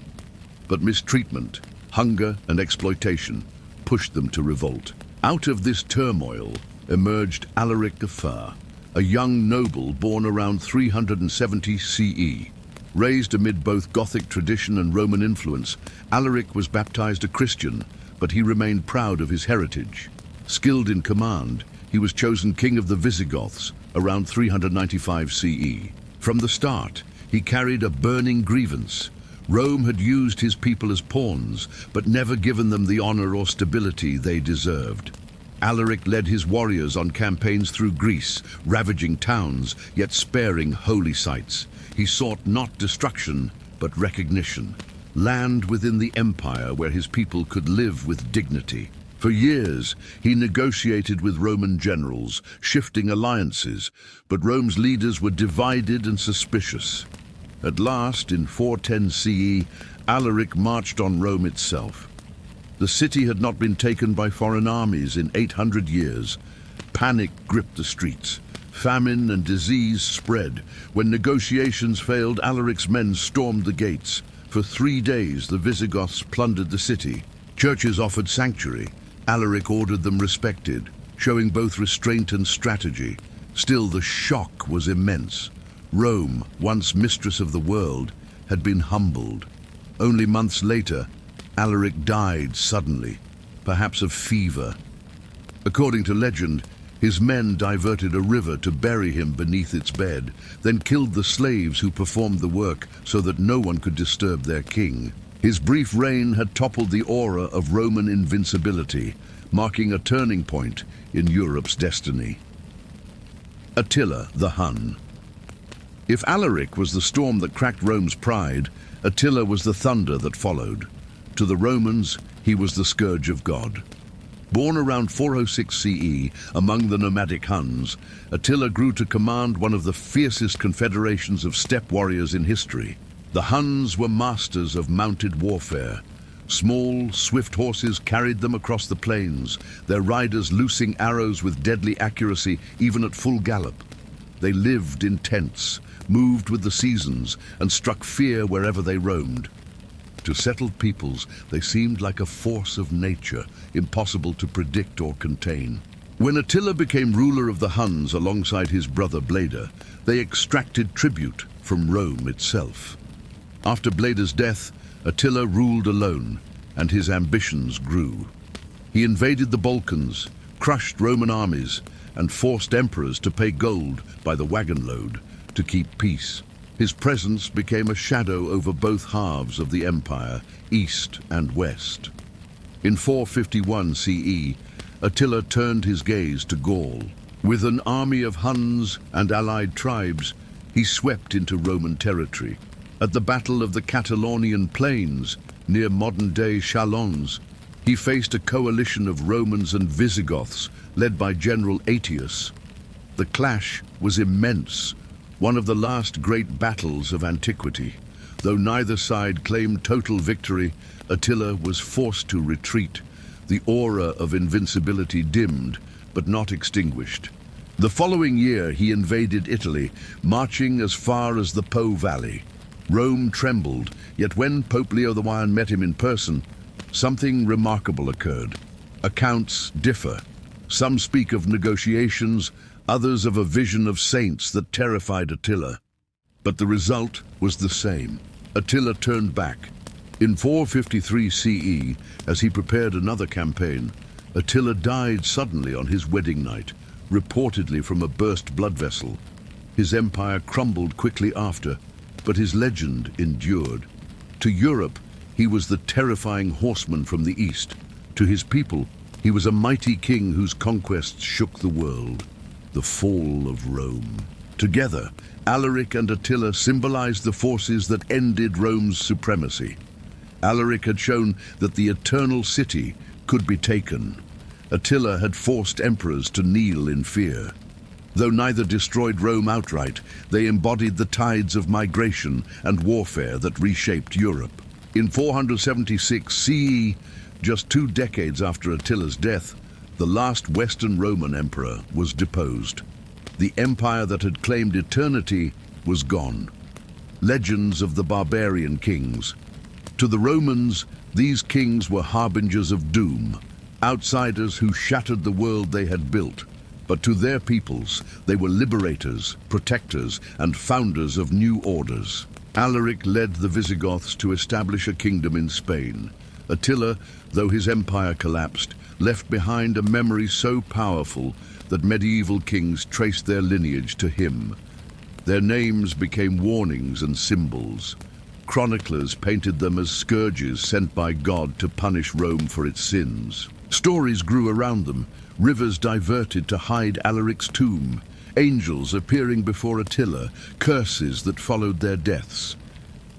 But mistreatment, hunger, and exploitation pushed them to revolt. Out of this turmoil emerged Alaric the Fur, a young noble born around 370 CE. Raised amid both Gothic tradition and Roman influence, Alaric was baptized a Christian, but he remained proud of his heritage. Skilled in command, he was chosen king of the Visigoths around 395 CE. From the start, he carried a burning grievance. Rome had used his people as pawns, but never given them the honor or stability they deserved. Alaric led his warriors on campaigns through Greece, ravaging towns, yet sparing holy sites. He sought not destruction, but recognition. Land within the empire where his people could live with dignity. For years, he negotiated with Roman generals, shifting alliances, but Rome's leaders were divided and suspicious. At last, in 410 CE, Alaric marched on Rome itself. The city had not been taken by foreign armies in 800 years. Panic gripped the streets. Famine and disease spread. When negotiations failed, Alaric's men stormed the gates. For 3 days, the Visigoths plundered the city. Churches offered sanctuary. Alaric ordered them respected, showing both restraint and strategy. Still, the shock was immense. Rome, once mistress of the world, had been humbled. Only months later, Alaric died suddenly, perhaps of fever. According to legend, his men diverted a river to bury him beneath its bed, then killed the slaves who performed the work so that no one could disturb their king. His brief reign had toppled the aura of Roman invincibility, marking a turning point in Europe's destiny. Attila the Hun. If Alaric was the storm that cracked Rome's pride, Attila was the thunder that followed. To the Romans, he was the scourge of God. Born around 406 CE among the nomadic Huns, Attila grew to command one of the fiercest confederations of steppe warriors in history. The Huns were masters of mounted warfare. Small, swift horses carried them across the plains, their riders loosing arrows with deadly accuracy even at full gallop. They lived in tents, moved with the seasons, and struck fear wherever they roamed. To settled peoples, they seemed like a force of nature, impossible to predict or contain. When Attila became ruler of the Huns alongside his brother Bleda, they extracted tribute from Rome itself. After Bleda's death, Attila ruled alone, and his ambitions grew. He invaded the Balkans, crushed Roman armies, and forced emperors to pay gold by the wagon load to keep peace. His presence became a shadow over both halves of the empire, east and west. In 451 CE, Attila turned his gaze to Gaul. With an army of Huns and allied tribes, he swept into Roman territory. At the Battle of the Catalaunian Plains, near modern-day Chalons, he faced a coalition of Romans and Visigoths led by General Aetius. The clash was immense, one of the last great battles of antiquity. Though neither side claimed total victory, Attila was forced to retreat. The aura of invincibility dimmed, but not extinguished. The following year, he invaded Italy, marching as far as the Po Valley. Rome trembled, yet when Pope Leo I met him in person, something remarkable occurred. Accounts differ. Some speak of negotiations, others of a vision of saints that terrified Attila. But the result was the same. Attila turned back. In 453 CE, as he prepared another campaign, Attila died suddenly on his wedding night, reportedly from a burst blood vessel. His empire crumbled quickly after, but his legend endured. To Europe, he was the terrifying horseman from the east. To his people, he was a mighty king whose conquests shook the world. The fall of Rome. Together, Alaric and Attila symbolized the forces that ended Rome's supremacy. Alaric had shown that the eternal city could be taken. Attila had forced emperors to kneel in fear. Though neither destroyed Rome outright, they embodied the tides of migration and warfare that reshaped Europe. In 476 CE, just 2 decades after Attila's death, the last Western Roman emperor was deposed. The empire that had claimed eternity was gone. Legends of the barbarian kings. To the Romans, these kings were harbingers of doom, outsiders who shattered the world they had built. But to their peoples, they were liberators, protectors, and founders of new orders. Alaric led the Visigoths to establish a kingdom in Spain. Attila, though his empire collapsed, left behind a memory so powerful that medieval kings traced their lineage to him. Their names became warnings and symbols. Chroniclers painted them as scourges sent by God to punish Rome for its sins. Stories grew around them, rivers diverted to hide Alaric's tomb, angels appearing before Attila, curses that followed their deaths.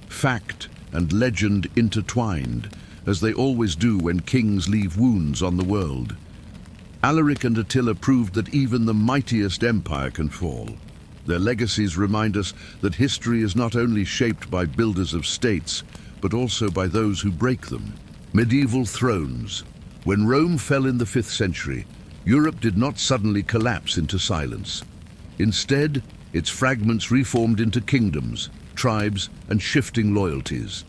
Fact and legend intertwined, as they always do when kings leave wounds on the world. Alaric and Attila proved that even the mightiest empire can fall. Their legacies remind us that history is not only shaped by builders of states, but also by those who break them. Medieval thrones. When Rome fell in the 5th century, Europe did not suddenly collapse into silence. Instead, its fragments reformed into kingdoms, tribes, and shifting loyalties.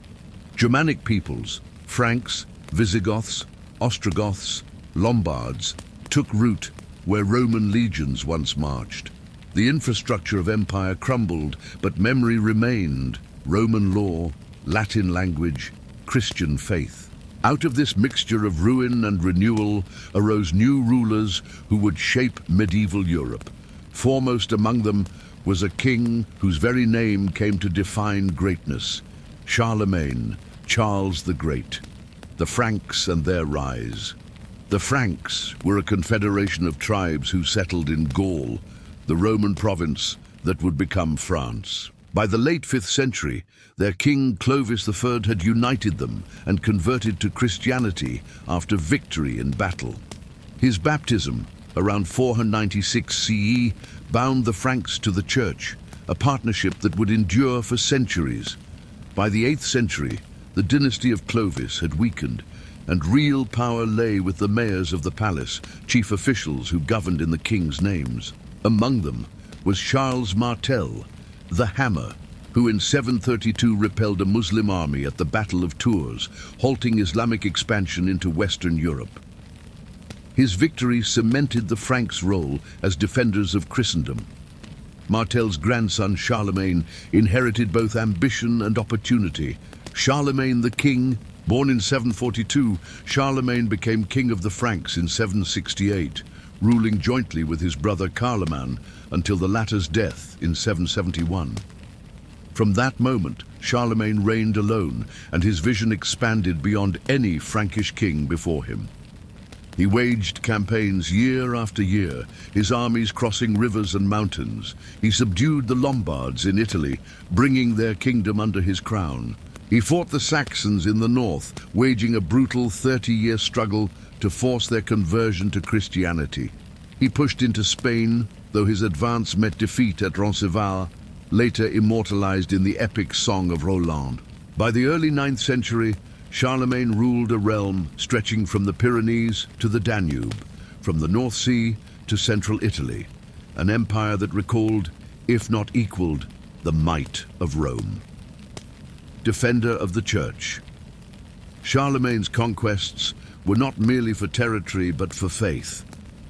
Germanic peoples, Franks, Visigoths, Ostrogoths, Lombards, took root where Roman legions once marched. The infrastructure of empire crumbled, but memory remained. Roman law, Latin language, Christian faith. Out of this mixture of ruin and renewal arose new rulers who would shape medieval Europe. Foremost among them was a king whose very name came to define greatness: Charlemagne, Charles the Great. The Franks and their rise. The Franks were a confederation of tribes who settled in Gaul, the Roman province that would become France. By the late 5th century, their king Clovis III had united them and converted to Christianity after victory in battle. His baptism, around 496 CE, bound the Franks to the church, a partnership that would endure for centuries. By the 8th century, the dynasty of Clovis had weakened, and real power lay with the mayors of the palace, chief officials who governed in the king's names. Among them was Charles Martel, the Hammer, who in 732 repelled a Muslim army at the Battle of Tours, halting Islamic expansion into Western Europe. His victory cemented the Franks' role as defenders of Christendom. Martel's grandson Charlemagne inherited both ambition and opportunity. Charlemagne the king, born in 742, Charlemagne became king of the Franks in 768, ruling jointly with his brother Carloman until the latter's death in 771. From that moment, Charlemagne reigned alone, and his vision expanded beyond any Frankish king before him. He waged campaigns year after year, his armies crossing rivers and mountains. He subdued the Lombards in Italy, bringing their kingdom under his crown. He fought the Saxons in the north, waging a brutal 30-year struggle to force their conversion to Christianity. He pushed into Spain, though his advance met defeat at Roncesvalles, later immortalized in the epic Song of Roland. By the early 9th century, Charlemagne ruled a realm stretching from the Pyrenees to the Danube, from the North Sea to central Italy, an empire that recalled, if not equaled, the might of Rome. Defender of the Church. Charlemagne's conquests were not merely for territory but for faith.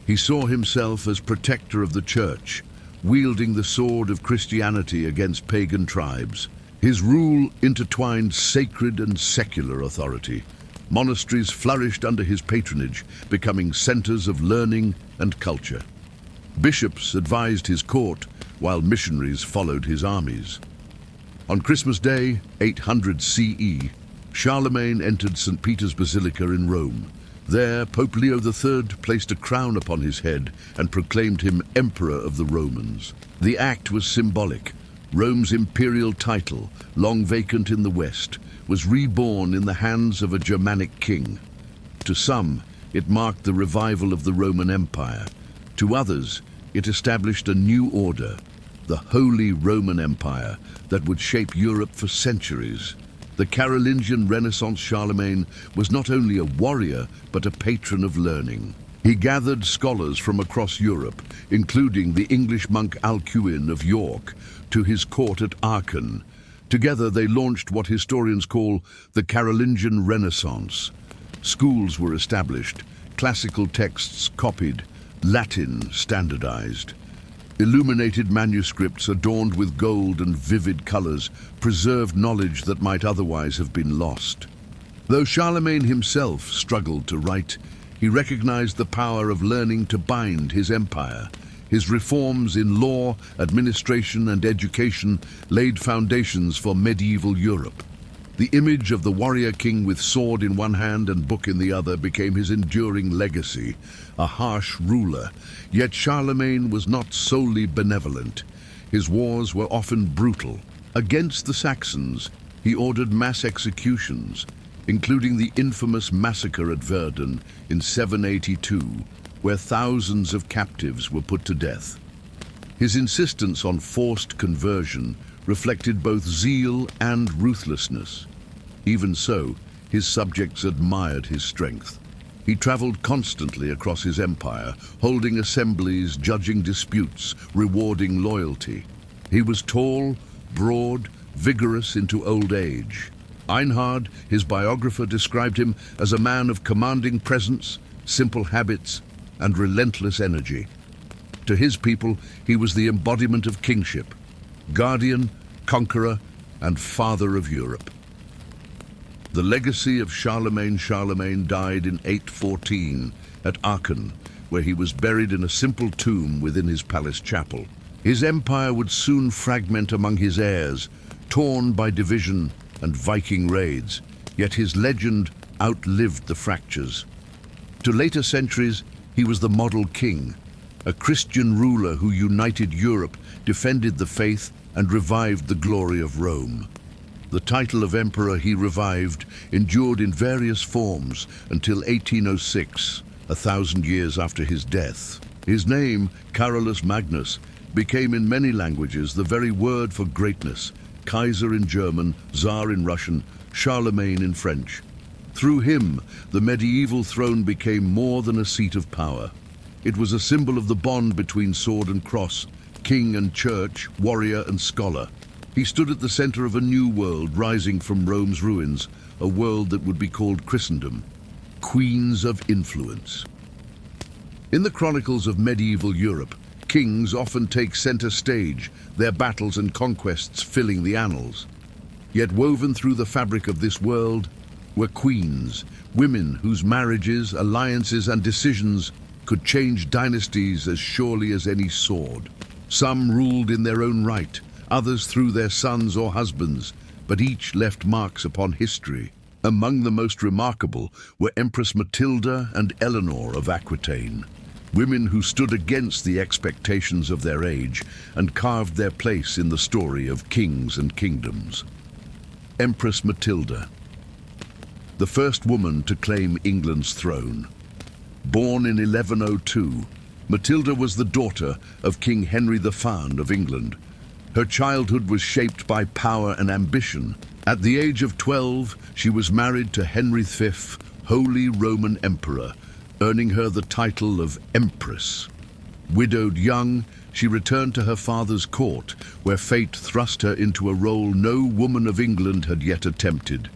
He saw himself as protector of the Church, wielding the sword of Christianity against pagan tribes. His rule intertwined sacred and secular authority. Monasteries flourished under his patronage, becoming centers of learning and culture. Bishops advised his court, while missionaries followed his armies. On Christmas Day, 800 CE, Charlemagne entered St. Peter's Basilica in Rome. There, Pope Leo III placed a crown upon his head and proclaimed him Emperor of the Romans. The act was symbolic. Rome's imperial title, long vacant in the West, was reborn in the hands of a Germanic king. To some, it marked the revival of the Roman Empire. To others, it established a new order, the Holy Roman Empire, that would shape Europe for centuries. The Carolingian Renaissance Charlemagne was not only a warrior, but a patron of learning. He gathered scholars from across Europe, including the English monk Alcuin of York, to his court at Aachen. Together they launched what historians call the Carolingian Renaissance. Schools were established, classical texts copied, Latin standardized. Illuminated manuscripts adorned with gold and vivid colors preserved knowledge that might otherwise have been lost. Though Charlemagne himself struggled to write, he recognized the power of learning to bind his empire. His reforms in law, administration, and education laid foundations for medieval Europe. The image of the warrior king with sword in one hand and book in the other became his enduring legacy, a harsh ruler. Yet Charlemagne was not solely benevolent. His wars were often brutal. Against the Saxons, he ordered mass executions, including the infamous massacre at Verdun in 782, where thousands of captives were put to death. His insistence on forced conversion reflected both zeal and ruthlessness. Even so, his subjects admired his strength. He traveled constantly across his empire, holding assemblies, judging disputes, rewarding loyalty. He was tall, broad, vigorous into old age. Einhard, his biographer, described him as a man of commanding presence, simple habits, and relentless energy. To his people, he was the embodiment of kingship, guardian, conqueror, and father of Europe. The legacy of Charlemagne died in 814 at Aachen, where he was buried in a simple tomb within his palace chapel. His empire would soon fragment among his heirs, torn by division and Viking raids, yet his legend outlived the fractures. To later centuries, he was the model king, a Christian ruler who united Europe, defended the faith, and revived the glory of Rome. The title of emperor he revived endured in various forms until 1806, 1,000 years after his death. His name, Carolus Magnus, became in many languages the very word for greatness: Kaiser in German, Tsar in Russian, Charlemagne in French. Through him, the medieval throne became more than a seat of power. It was a symbol of the bond between sword and cross, king and church, warrior and scholar. He stood at the center of a new world rising from Rome's ruins, a world that would be called Christendom. Queens of influence. In the chronicles of medieval Europe, kings often take center stage, their battles and conquests filling the annals. Yet woven through the fabric of this world were queens, women whose marriages, alliances and decisions could change dynasties as surely as any sword. Some ruled in their own right, others through their sons or husbands, but each left marks upon history. Among the most remarkable were Empress Matilda and Eleanor of Aquitaine, women who stood against the expectations of their age and carved their place in the story of kings and kingdoms. Empress Matilda, the first woman to claim England's throne. Born in 1102, Matilda was the daughter of King Henry the Fifth of England. Her childhood was shaped by power and ambition. At the age of 12, she was married to Henry V, Holy Roman Emperor, earning her the title of Empress. Widowed young, she returned to her father's court, where fate thrust her into a role no woman of England had yet attempted: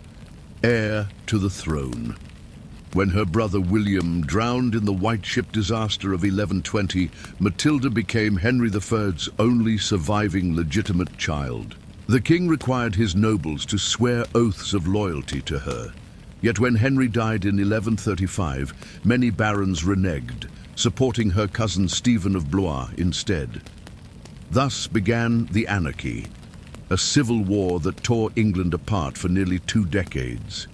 heir to the throne. When her brother William drowned in the White Ship disaster of 1120, Matilda became Henry I's only surviving legitimate child. The king required his nobles to swear oaths of loyalty to her. Yet when Henry died in 1135, many barons reneged, supporting her cousin Stephen of Blois instead. Thus began the Anarchy, a civil war that tore England apart for nearly 2 decades.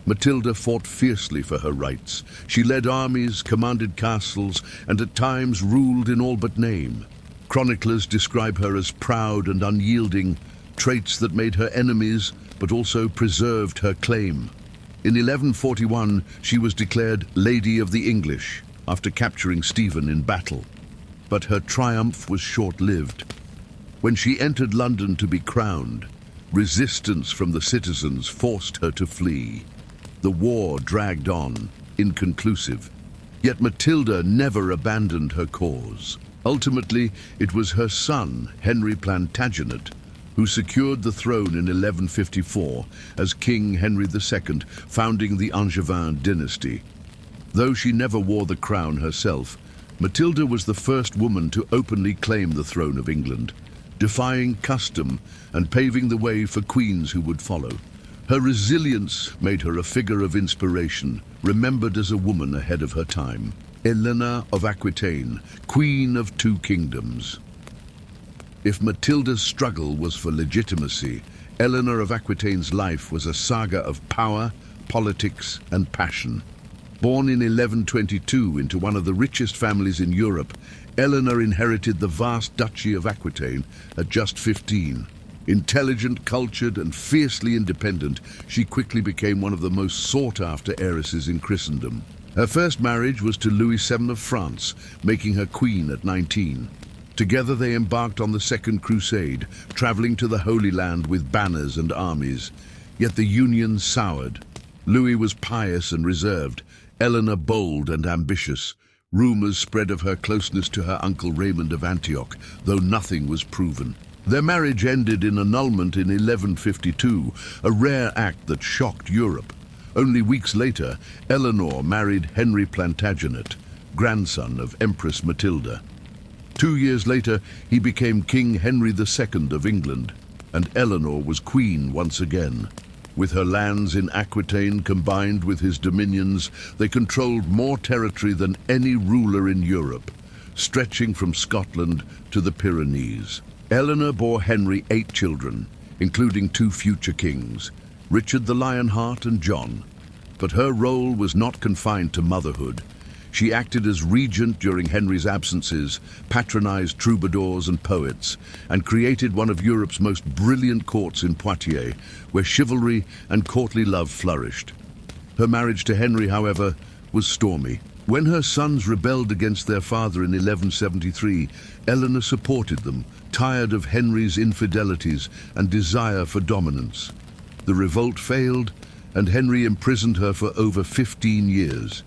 Matilda fought fiercely for her rights. She led armies, commanded castles, and at times ruled in all but name. Chroniclers describe her as proud and unyielding, traits that made her enemies but also preserved her claim. In 1141, she was declared Lady of the English after capturing Stephen in battle. But her triumph was short-lived. When she entered London to be crowned, resistance from the citizens forced her to flee. The war dragged on, inconclusive. Yet Matilda never abandoned her cause. Ultimately, it was her son, Henry Plantagenet, who secured the throne in 1154 as King Henry II, founding the Angevin dynasty. Though she never wore the crown herself, Matilda was the first woman to openly claim the throne of England, defying custom and paving the way for queens who would follow. Her resilience made her a figure of inspiration, remembered as a woman ahead of her time. Eleanor of Aquitaine, Queen of 2 Kingdoms. If Matilda's struggle was for legitimacy, Eleanor of Aquitaine's life was a saga of power, politics, and passion. Born in 1122 into one of the richest families in Europe, Eleanor inherited the vast Duchy of Aquitaine at just 15. Intelligent, cultured, and fiercely independent, she quickly became one of the most sought-after heiresses in Christendom. Her first marriage was to Louis VII of France, making her queen at 19. Together they embarked on the Second Crusade, traveling to the Holy Land with banners and armies. Yet the union soured. Louis was pious and reserved, Eleanor bold and ambitious. Rumors spread of her closeness to her uncle Raymond of Antioch, though nothing was proven. Their marriage ended in annulment in 1152, a rare act that shocked Europe. Only weeks later, Eleanor married Henry Plantagenet, grandson of Empress Matilda. 2 years later, he became King Henry II of England, and Eleanor was queen once again. With her lands in Aquitaine combined with his dominions, they controlled more territory than any ruler in Europe, stretching from Scotland to the Pyrenees. Eleanor bore Henry 8 children, including 2 future kings, Richard the Lionheart and John. But her role was not confined to motherhood. She acted as regent during Henry's absences, patronized troubadours and poets, and created one of Europe's most brilliant courts in Poitiers, where chivalry and courtly love flourished. Her marriage to Henry, however, was stormy. When her sons rebelled against their father in 1173, Eleanor supported them, tired of Henry's infidelities and desire for dominance. The revolt failed, and Henry imprisoned her for over 15 years.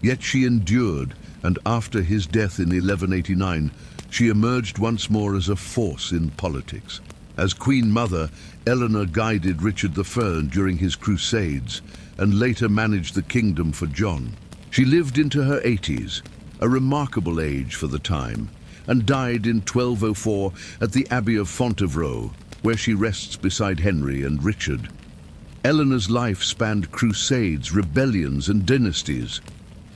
Yet she endured, and after his death in 1189, she emerged once more as a force in politics. As Queen Mother, Eleanor guided Richard I during his crusades, and later managed the kingdom for John. She lived into her 80s, a remarkable age for the time, and died in 1204 at the Abbey of Fontevraud, where she rests beside Henry and Richard. Eleanor's life spanned crusades, rebellions, and dynasties.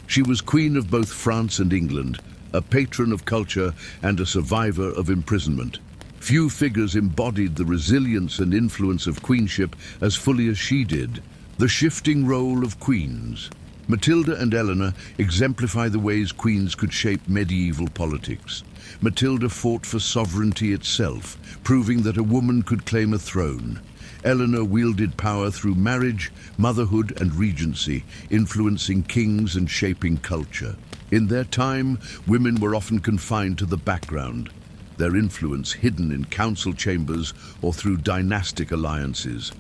She was queen of both France and England, a patron of culture and a survivor of imprisonment. Few figures embodied the resilience and influence of queenship as fully as she did. The shifting role of queens. Matilda and Eleanor exemplify the ways queens could shape medieval politics. Matilda fought for sovereignty itself, proving that a woman could claim a throne. Eleanor wielded power through marriage, motherhood, and regency, influencing kings and shaping culture. In their time, women were often confined to the background, their influence hidden in council chambers or through dynastic alliances.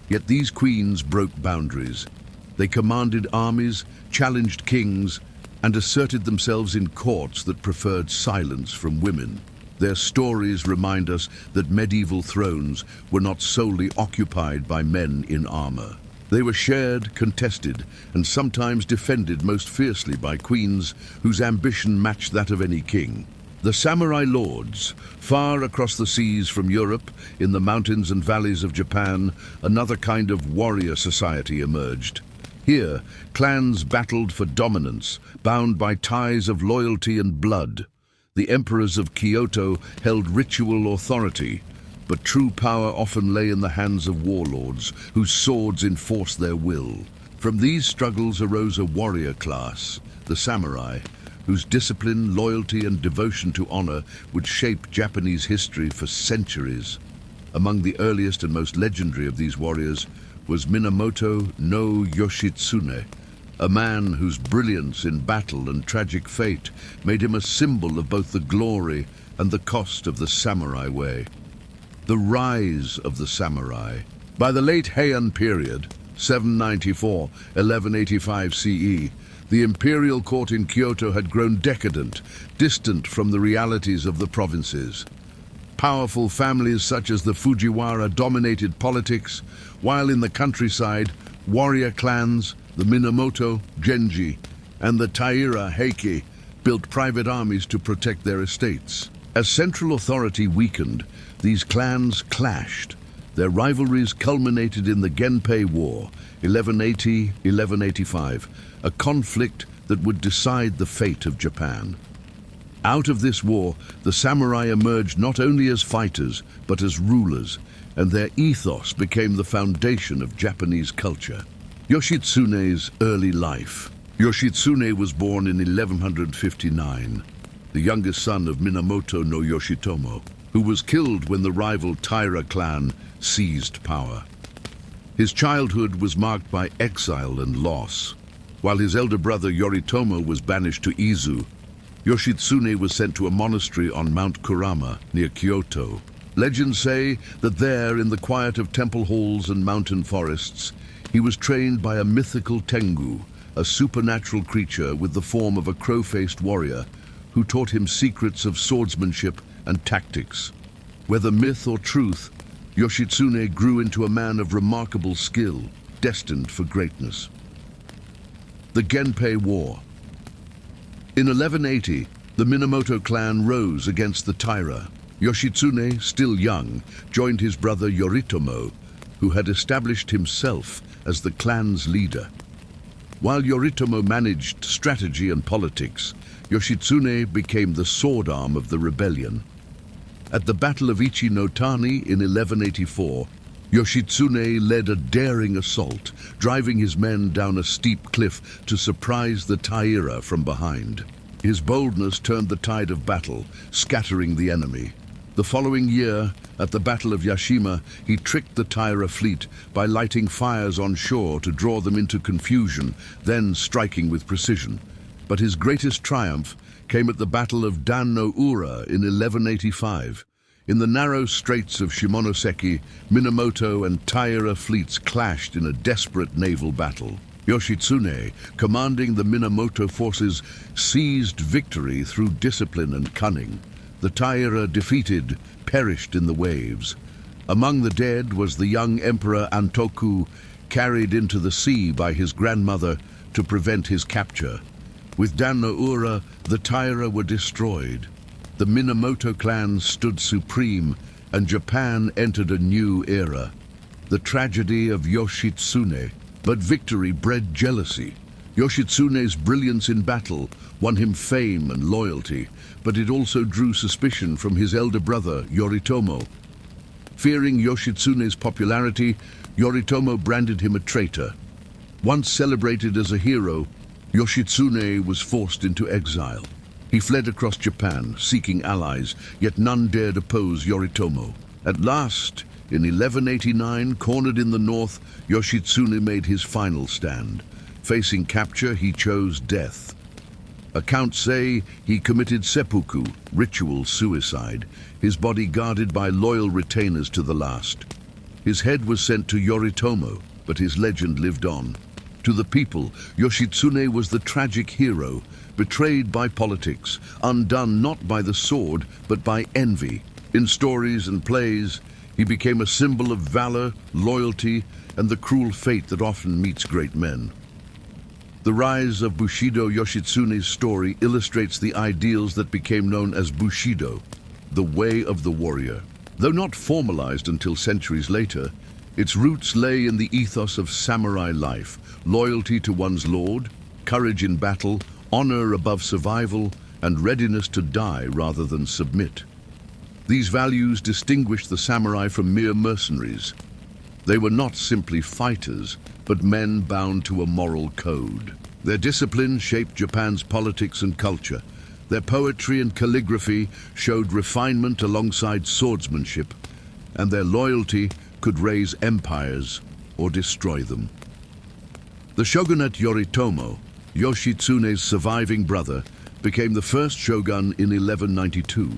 Yet these queens broke boundaries. They commanded armies, challenged kings, and asserted themselves in courts that preferred silence from women. Their stories remind us that medieval thrones were not solely occupied by men in armor. They were shared, contested, and sometimes defended most fiercely by queens whose ambition matched that of any king. The samurai lords, far across the seas from Europe, in the mountains and valleys of Japan, another kind of warrior society emerged. Here, clans battled for dominance, bound by ties of loyalty and blood. The emperors of Kyoto held ritual authority, but true power often lay in the hands of warlords, whose swords enforced their will. From these struggles arose a warrior class, the samurai, whose discipline, loyalty, and devotion to honor would shape Japanese history for centuries. Among the earliest and most legendary of these warriors was Minamoto no Yoshitsune, a man whose brilliance in battle and tragic fate made him a symbol of both the glory and the cost of the samurai way. The rise of the samurai. By the late Heian period, 794–1185 CE, the imperial court in Kyoto had grown decadent, distant from the realities of the provinces. Powerful families such as the Fujiwara dominated politics, while in the countryside, warrior clans, the Minamoto, Genji, and the Taira Heike, built private armies to protect their estates. As central authority weakened, these clans clashed. Their rivalries culminated in the Genpei War, 1180–1185, a conflict that would decide the fate of Japan. Out of this war, the samurai emerged not only as fighters, but as rulers, and their ethos became the foundation of Japanese culture. Yoshitsune's early life. Yoshitsune was born in 1159, the youngest son of Minamoto no Yoshitomo, who was killed when the rival Taira clan seized power. His childhood was marked by exile and loss. While his elder brother Yoritomo was banished to Izu, Yoshitsune was sent to a monastery on Mount Kurama near Kyoto. Legends say that there, in the quiet of temple halls and mountain forests, he was trained by a mythical Tengu, a supernatural creature with the form of a crow-faced warrior who taught him secrets of swordsmanship and tactics. Whether myth or truth, Yoshitsune grew into a man of remarkable skill, destined for greatness. The Genpei War. In 1180, the Minamoto clan rose against the Taira. Yoshitsune, still young, joined his brother Yoritomo, who had established himself as the clan's leader. While Yoritomo managed strategy and politics, Yoshitsune became the sword arm of the rebellion. At the Battle of Ichi no Tani in 1184, Yoshitsune led a daring assault, driving his men down a steep cliff to surprise the Taira from behind. His boldness turned the tide of battle, scattering the enemy. The following year, at the Battle of Yashima, he tricked the Taira fleet by lighting fires on shore to draw them into confusion, then striking with precision. But his greatest triumph came at the Battle of Dan no Ura in 1185. In the narrow straits of Shimonoseki, Minamoto and Taira fleets clashed in a desperate naval battle. Yoshitsune, commanding the Minamoto forces, seized victory through discipline and cunning. The Taira, defeated, perished in the waves. Among the dead was the young Emperor Antoku, carried into the sea by his grandmother to prevent his capture. With Dan no Ura, the Taira were destroyed. The Minamoto clan stood supreme, and Japan entered a new era. The tragedy of Yoshitsune. But victory bred jealousy. Yoshitsune's brilliance in battle won him fame and loyalty, but it also drew suspicion from his elder brother, Yoritomo. Fearing Yoshitsune's popularity, Yoritomo branded him a traitor. Once celebrated as a hero, Yoshitsune was forced into exile. He fled across Japan, seeking allies, yet none dared oppose Yoritomo. At last, in 1189, cornered in the north, Yoshitsune made his final stand. Facing capture, he chose death. Accounts say he committed seppuku, ritual suicide, his body guarded by loyal retainers to the last. His head was sent to Yoritomo, but his legend lived on. To the people, Yoshitsune was the tragic hero, betrayed by politics, undone not by the sword, but by envy. In stories and plays, he became a symbol of valor, loyalty, and the cruel fate that often meets great men. The rise of Bushido Yoshitsune's story illustrates the ideals that became known as Bushido, the way of the warrior. Though not formalized until centuries later, its roots lay in the ethos of samurai life, loyalty to one's lord, courage in battle, honor above survival, and readiness to die rather than submit. These values distinguished the samurai from mere mercenaries. They were not simply fighters, but men bound to a moral code. Their discipline shaped Japan's politics and culture. Their poetry and calligraphy showed refinement alongside swordsmanship, and their loyalty could raise empires or destroy them. The shogunate Yoritomo, Yoshitsune's surviving brother, became the first shogun in 1192.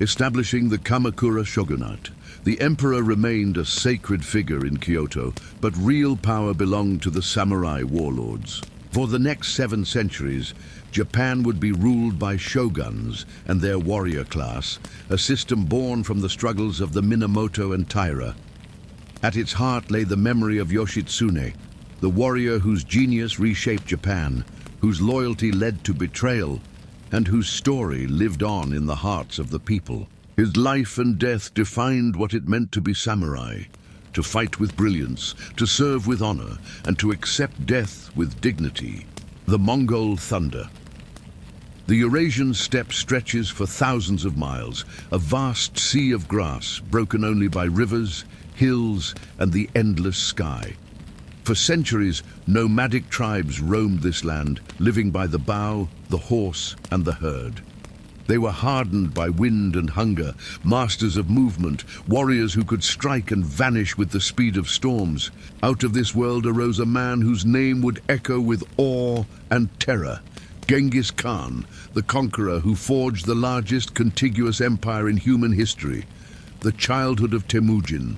Establishing the Kamakura shogunate. The emperor remained a sacred figure in Kyoto, but real power belonged to the samurai warlords. For the next 7 centuries, Japan would be ruled by shoguns and their warrior class, a system born from the struggles of the Minamoto and Taira. At its heart lay the memory of Yoshitsune, the warrior whose genius reshaped Japan, whose loyalty led to betrayal, and whose story lived on in the hearts of the people. His life and death defined what it meant to be samurai, to fight with brilliance, to serve with honor, and to accept death with dignity. The Mongol Thunder. The Eurasian steppe stretches for thousands of miles, a vast sea of grass broken only by rivers, hills, and the endless sky. For centuries, nomadic tribes roamed this land, living by the bow, the horse, and the herd. They were hardened by wind and hunger, masters of movement, warriors who could strike and vanish with the speed of storms. Out of this world arose a man whose name would echo with awe and terror. Genghis Khan, the conqueror who forged the largest contiguous empire in human history. The childhood of Temujin.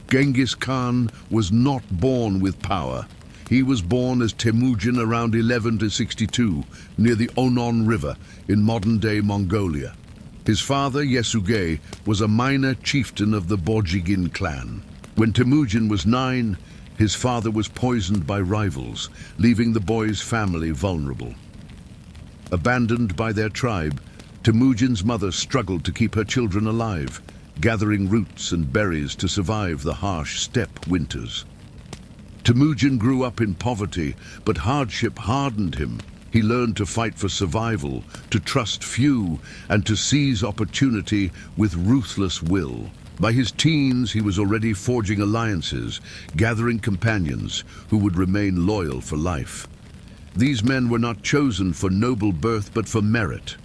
Genghis Khan was not born with power. He was born as Temujin around 1162, near the Onon River in modern-day Mongolia. His father, Yesugei, was a minor chieftain of the Borjigin clan. When Temujin was 9, his father was poisoned by rivals, leaving the boy's family vulnerable. Abandoned by their tribe, Temujin's mother struggled to keep her children alive, gathering roots and berries to survive the harsh steppe winters. Temujin grew up in poverty, but hardship hardened him. He learned to fight for survival, to trust few, and to seize opportunity with ruthless will. By his teens, he was already forging alliances, gathering companions who would remain loyal for life. These men were not chosen for noble birth, but for merit.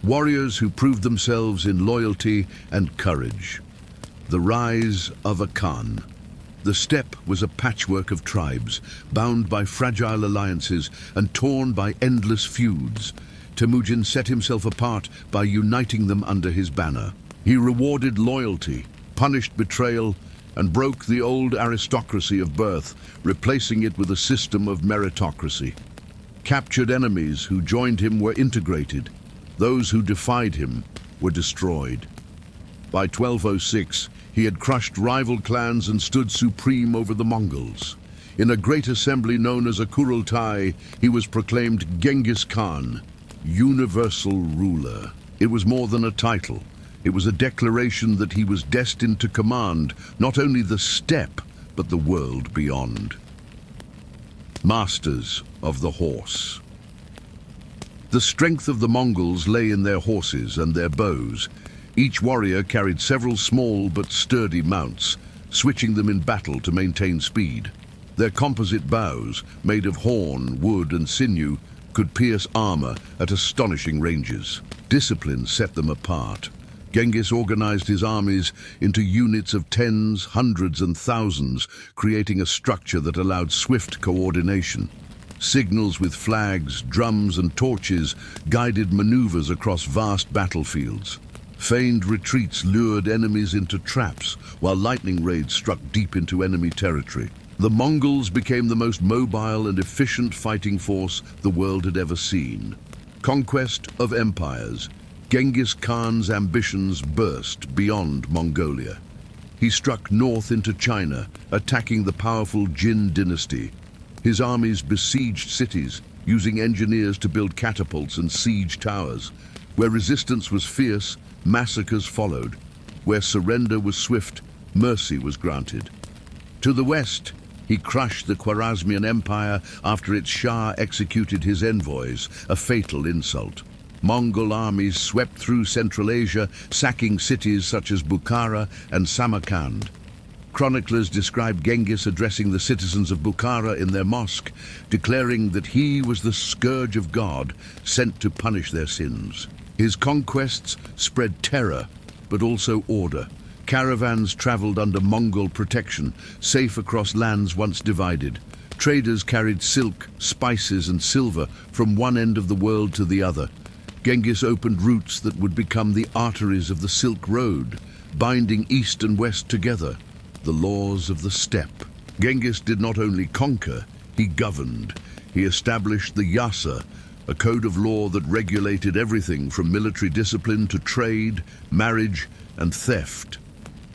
Warriors who proved themselves in loyalty and courage. The rise of a Khan. The steppe was a patchwork of tribes, bound by fragile alliances and torn by endless feuds. Temujin set himself apart by uniting them under his banner. He rewarded loyalty, punished betrayal, and broke the old aristocracy of birth, replacing it with a system of meritocracy. Captured enemies who joined him were integrated. Those who defied him were destroyed. By 1206, he had crushed rival clans and stood supreme over the Mongols. In a great assembly known as a Kurultai, he was proclaimed Genghis Khan, universal ruler. It was more than a title. It was a declaration that he was destined to command not only the steppe, but the world beyond. Masters of the horse. The strength of the Mongols lay in their horses and their bows. Each warrior carried several small but sturdy mounts, switching them in battle to maintain speed. Their composite bows, made of horn, wood, and sinew, could pierce armor at astonishing ranges. Discipline set them apart. Genghis organized his armies into units of tens, hundreds, and thousands, creating a structure that allowed swift coordination. Signals with flags, drums, and torches guided maneuvers across vast battlefields. Feigned retreats lured enemies into traps, while lightning raids struck deep into enemy territory. The Mongols became the most mobile and efficient fighting force the world had ever seen. Conquest of empires. Genghis Khan's ambitions burst beyond Mongolia. He struck north into China, attacking the powerful Jin dynasty. His armies besieged cities, using engineers to build catapults and siege towers. Where resistance was fierce, massacres followed. Where surrender was swift, mercy was granted. To the west, he crushed the Khwarezmian Empire after its Shah executed his envoys, a fatal insult. Mongol armies swept through Central Asia, sacking cities such as Bukhara and Samarkand. Chroniclers describe Genghis addressing the citizens of Bukhara in their mosque, declaring that he was the scourge of God, sent to punish their sins. His conquests spread terror, but also order. Caravans traveled under Mongol protection, safe across lands once divided. Traders carried silk, spices, and silver from one end of the world to the other. Genghis opened routes that would become the arteries of the Silk Road, binding east and west together, the laws of the steppe. Genghis did not only conquer, he governed. He established the Yasa, a code of law that regulated everything from military discipline to trade, marriage, and theft.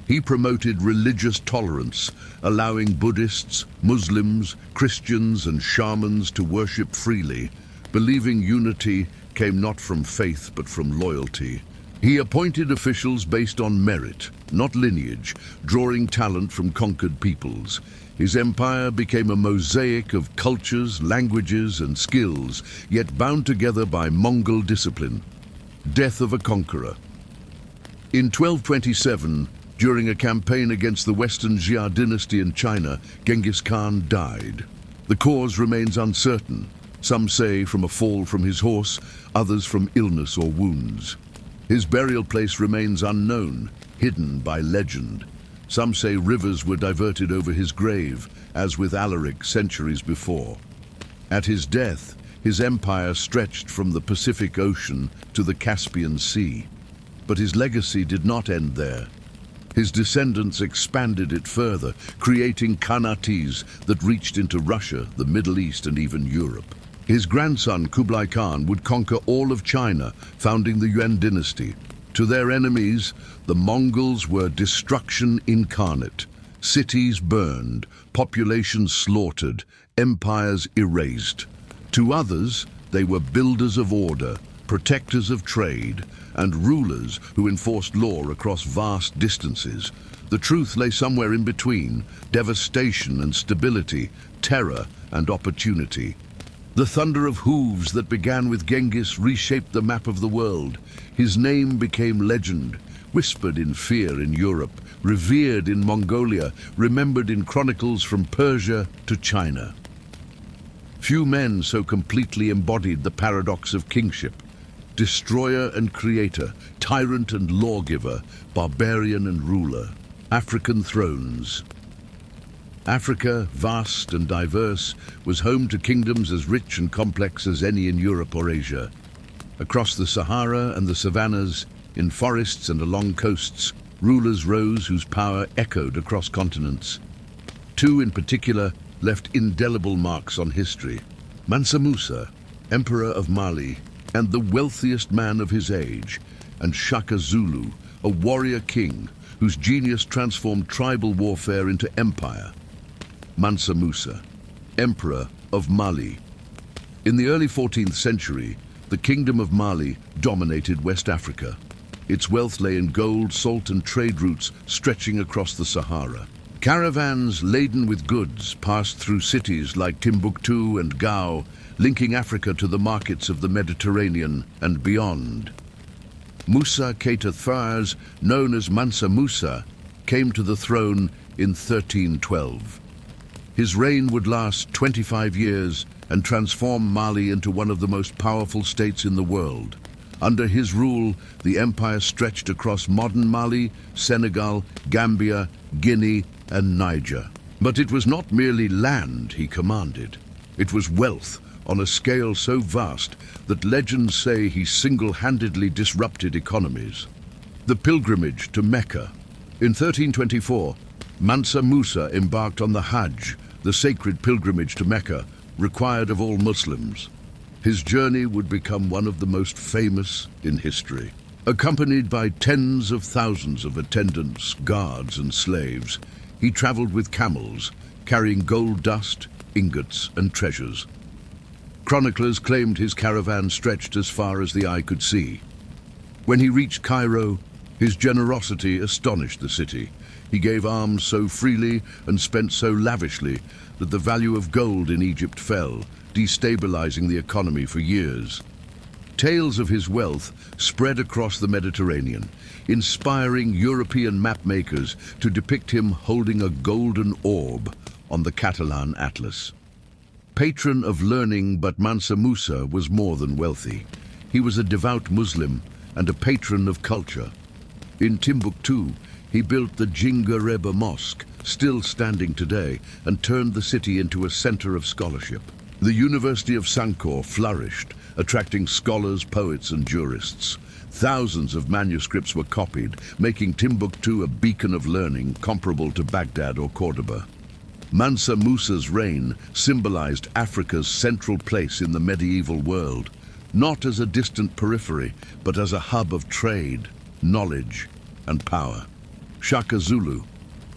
He promoted religious tolerance, allowing Buddhists, Muslims, Christians, and shamans to worship freely, believing unity came not from faith but from loyalty. He appointed officials based on merit, not lineage, drawing talent from conquered peoples. His empire became a mosaic of cultures, languages, and skills, yet bound together by Mongol discipline. Death of a conqueror. In 1227, during a campaign against the Western Jia dynasty in China, Genghis Khan died. The cause remains uncertain. Some say from a fall from his horse, others from illness or wounds. His burial place remains unknown, hidden by legend. Some say rivers were diverted over his grave, as with Alaric centuries before. At his death, his empire stretched from the Pacific Ocean to the Caspian Sea. But his legacy did not end there. His descendants expanded it further, creating Khanates that reached into Russia, the Middle East, and even Europe. His grandson, Kublai Khan, would conquer all of China, founding the Yuan dynasty. To their enemies, the Mongols were destruction incarnate. Cities burned, populations slaughtered, empires erased. To others, they were builders of order, protectors of trade, and rulers who enforced law across vast distances. The truth lay somewhere in between: devastation and stability, terror and opportunity. The thunder of hooves that began with Genghis reshaped the map of the world. His name became legend, whispered in fear in Europe, revered in Mongolia, remembered in chronicles from Persia to China. Few men so completely embodied the paradox of kingship: destroyer and creator, tyrant and lawgiver, barbarian and ruler. African thrones. Africa, vast and diverse, was home to kingdoms as rich and complex as any in Europe or Asia. Across the Sahara and the savannas, in forests and along coasts, rulers rose whose power echoed across continents. Two in particular left indelible marks on history: Mansa Musa, Emperor of Mali, and the wealthiest man of his age, and Shaka Zulu, a warrior king whose genius transformed tribal warfare into empire. Mansa Musa, Emperor of Mali. In the early 14th century, the Kingdom of Mali dominated West Africa. Its wealth lay in gold, salt, and trade routes stretching across the Sahara. Caravans laden with goods passed through cities like Timbuktu and Gao, linking Africa to the markets of the Mediterranean and beyond. Musa Keita Thars, known as Mansa Musa, came to the throne in 1312. His reign would last 25 years and transform Mali into one of the most powerful states in the world. Under his rule, the empire stretched across modern Mali, Senegal, Gambia, Guinea, and Niger. But it was not merely land he commanded. It was wealth on a scale so vast that legends say he single-handedly disrupted economies. The pilgrimage to Mecca. In 1324, Mansa Musa embarked on the Hajj, the sacred pilgrimage to Mecca, required of all Muslims. His journey would become one of the most famous in history. Accompanied by tens of thousands of attendants, guards, and slaves, he traveled with camels, carrying gold dust, ingots, and treasures. Chroniclers claimed his caravan stretched as far as the eye could see. When he reached Cairo, his generosity astonished the city. He gave alms so freely and spent so lavishly that the value of gold in Egypt fell, destabilizing the economy for years. Tales of his wealth spread across the Mediterranean, inspiring European mapmakers to depict him holding a golden orb on the Catalan Atlas. Patron of learning, but Mansa Musa was more than wealthy. He was a devout Muslim and a patron of culture. In Timbuktu, he built the Jingareba Mosque, still standing today, and turned the city into a center of scholarship. The University of Sankore flourished, attracting scholars, poets, and jurists. Thousands of manuscripts were copied, making Timbuktu a beacon of learning comparable to Baghdad or Cordoba. Mansa Musa's reign symbolized Africa's central place in the medieval world, not as a distant periphery, but as a hub of trade, knowledge, and power. Shaka Zulu,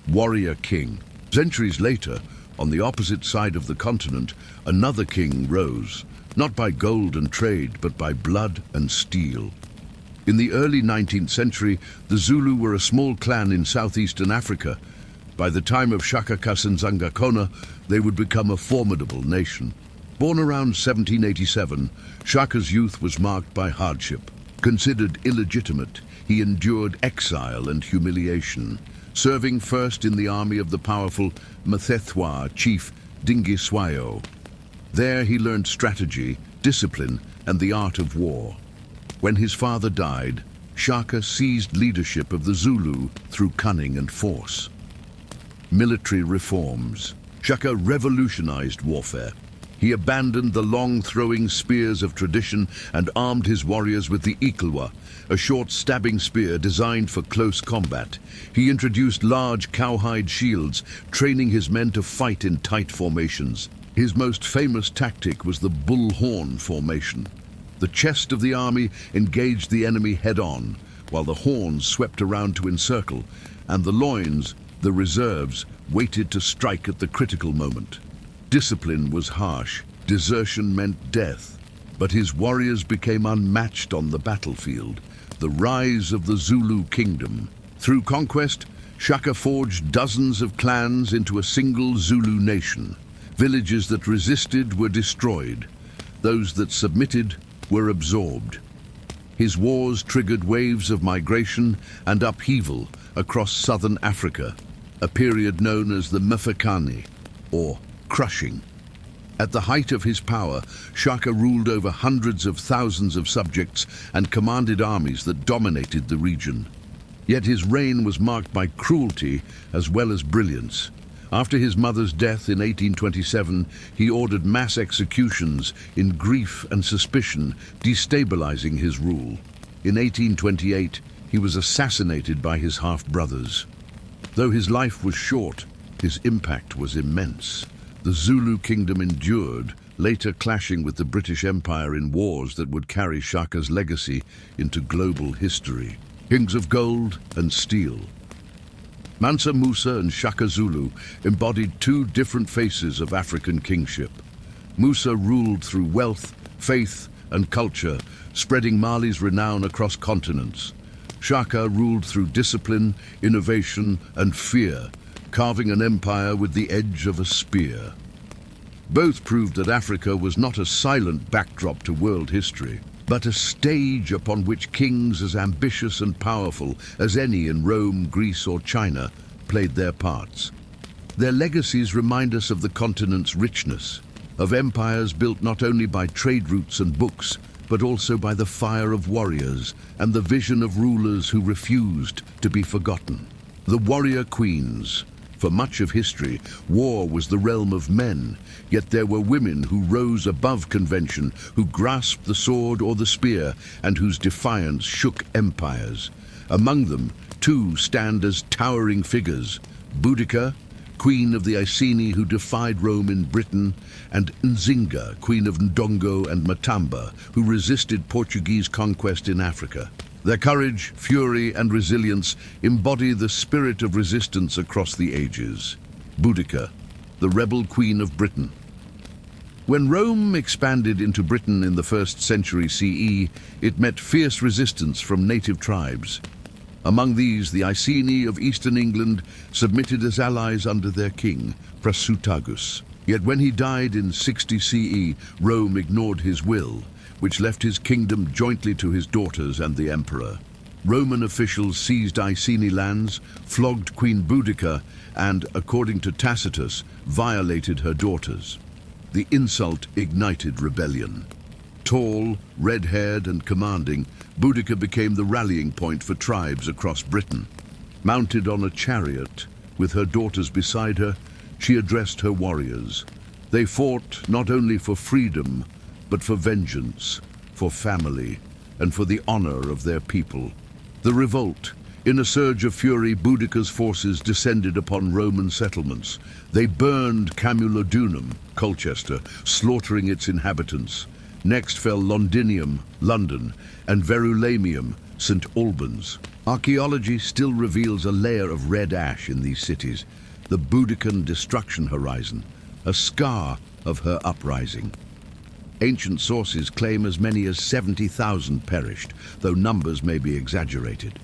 warrior king. Centuries later, on the opposite side of the continent, another king rose, not by gold and trade, but by blood and steel. In the early 19th century, the Zulu were a small clan in southeastern Africa. By the time of Shaka Kasanzangakona, they would become a formidable nation. Born around 1787, Shaka's youth was marked by hardship. Considered illegitimate, he endured exile and humiliation, serving first in the army of the powerful Mthethwa chief Dingiswayo. There he learned strategy, discipline, and the art of war. When his father died, Shaka seized leadership of the Zulu through cunning and force. Military reforms. Shaka revolutionized warfare. He abandoned the long-throwing spears of tradition and armed his warriors with the Ikalwa, a short stabbing spear designed for close combat. He introduced large cowhide shields, training his men to fight in tight formations. His most famous tactic was the bull horn formation. The chest of the army engaged the enemy head-on, while the horns swept around to encircle, and the loins, the reserves, waited to strike at the critical moment. Discipline was harsh. Desertion meant death. But his warriors became unmatched on the battlefield. The rise of the Zulu kingdom. Through conquest, Shaka forged dozens of clans into a single Zulu nation. Villages that resisted were destroyed. Those that submitted were absorbed. His wars triggered waves of migration and upheaval across southern Africa, a period known as the Mfecane, or crushing. At the height of his power, Shaka ruled over hundreds of thousands of subjects and commanded armies that dominated the region. Yet his reign was marked by cruelty as well as brilliance. After his mother's death in 1827, he ordered mass executions in grief and suspicion, destabilizing his rule. In 1828, he was assassinated by his half-brothers. Though his life was short, his impact was immense. The Zulu kingdom endured, later clashing with the British Empire in wars that would carry Shaka's legacy into global history. Kings of Gold and Steel. Mansa Musa and Shaka Zulu embodied two different faces of African kingship. Musa ruled through wealth, faith, and culture, spreading Mali's renown across continents. Shaka ruled through discipline, innovation, and fear, carving an empire with the edge of a spear. Both proved that Africa was not a silent backdrop to world history, but a stage upon which kings as ambitious and powerful as any in Rome, Greece, or China played their parts. Their legacies remind us of the continent's richness, of empires built not only by trade routes and books, but also by the fire of warriors and the vision of rulers who refused to be forgotten. The warrior queens. For much of history, war was the realm of men, yet there were women who rose above convention, who grasped the sword or the spear, and whose defiance shook empires. Among them, two stand as towering figures: Boudica, queen of the Iceni who defied Rome in Britain, and Nzinga, queen of Ndongo and Matamba, who resisted Portuguese conquest in Africa. Their courage, fury, and resilience embody the spirit of resistance across the ages. Boudica, the rebel queen of Britain. When Rome expanded into Britain in the 1st century CE, it met fierce resistance from native tribes. Among these, the Iceni of eastern England submitted as allies under their king, Prasutagus. Yet when he died in 60 CE, Rome ignored his will, which left his kingdom jointly to his daughters and the emperor. Roman officials seized Iceni lands, flogged Queen Boudica, and, according to Tacitus, violated her daughters. The insult ignited rebellion. Tall, red-haired, and commanding, Boudica became the rallying point for tribes across Britain. Mounted on a chariot, with her daughters beside her, she addressed her warriors. They fought not only for freedom, but for vengeance, for family, and for the honor of their people. The revolt. In a surge of fury, Boudica's forces descended upon Roman settlements. They burned Camulodunum, Colchester, slaughtering its inhabitants. Next fell Londinium, London, and Verulamium, St. Albans. Archaeology still reveals a layer of red ash in these cities, the Boudican destruction horizon, a scar of her uprising. Ancient sources claim as many as 70,000 perished, though numbers may be exaggerated.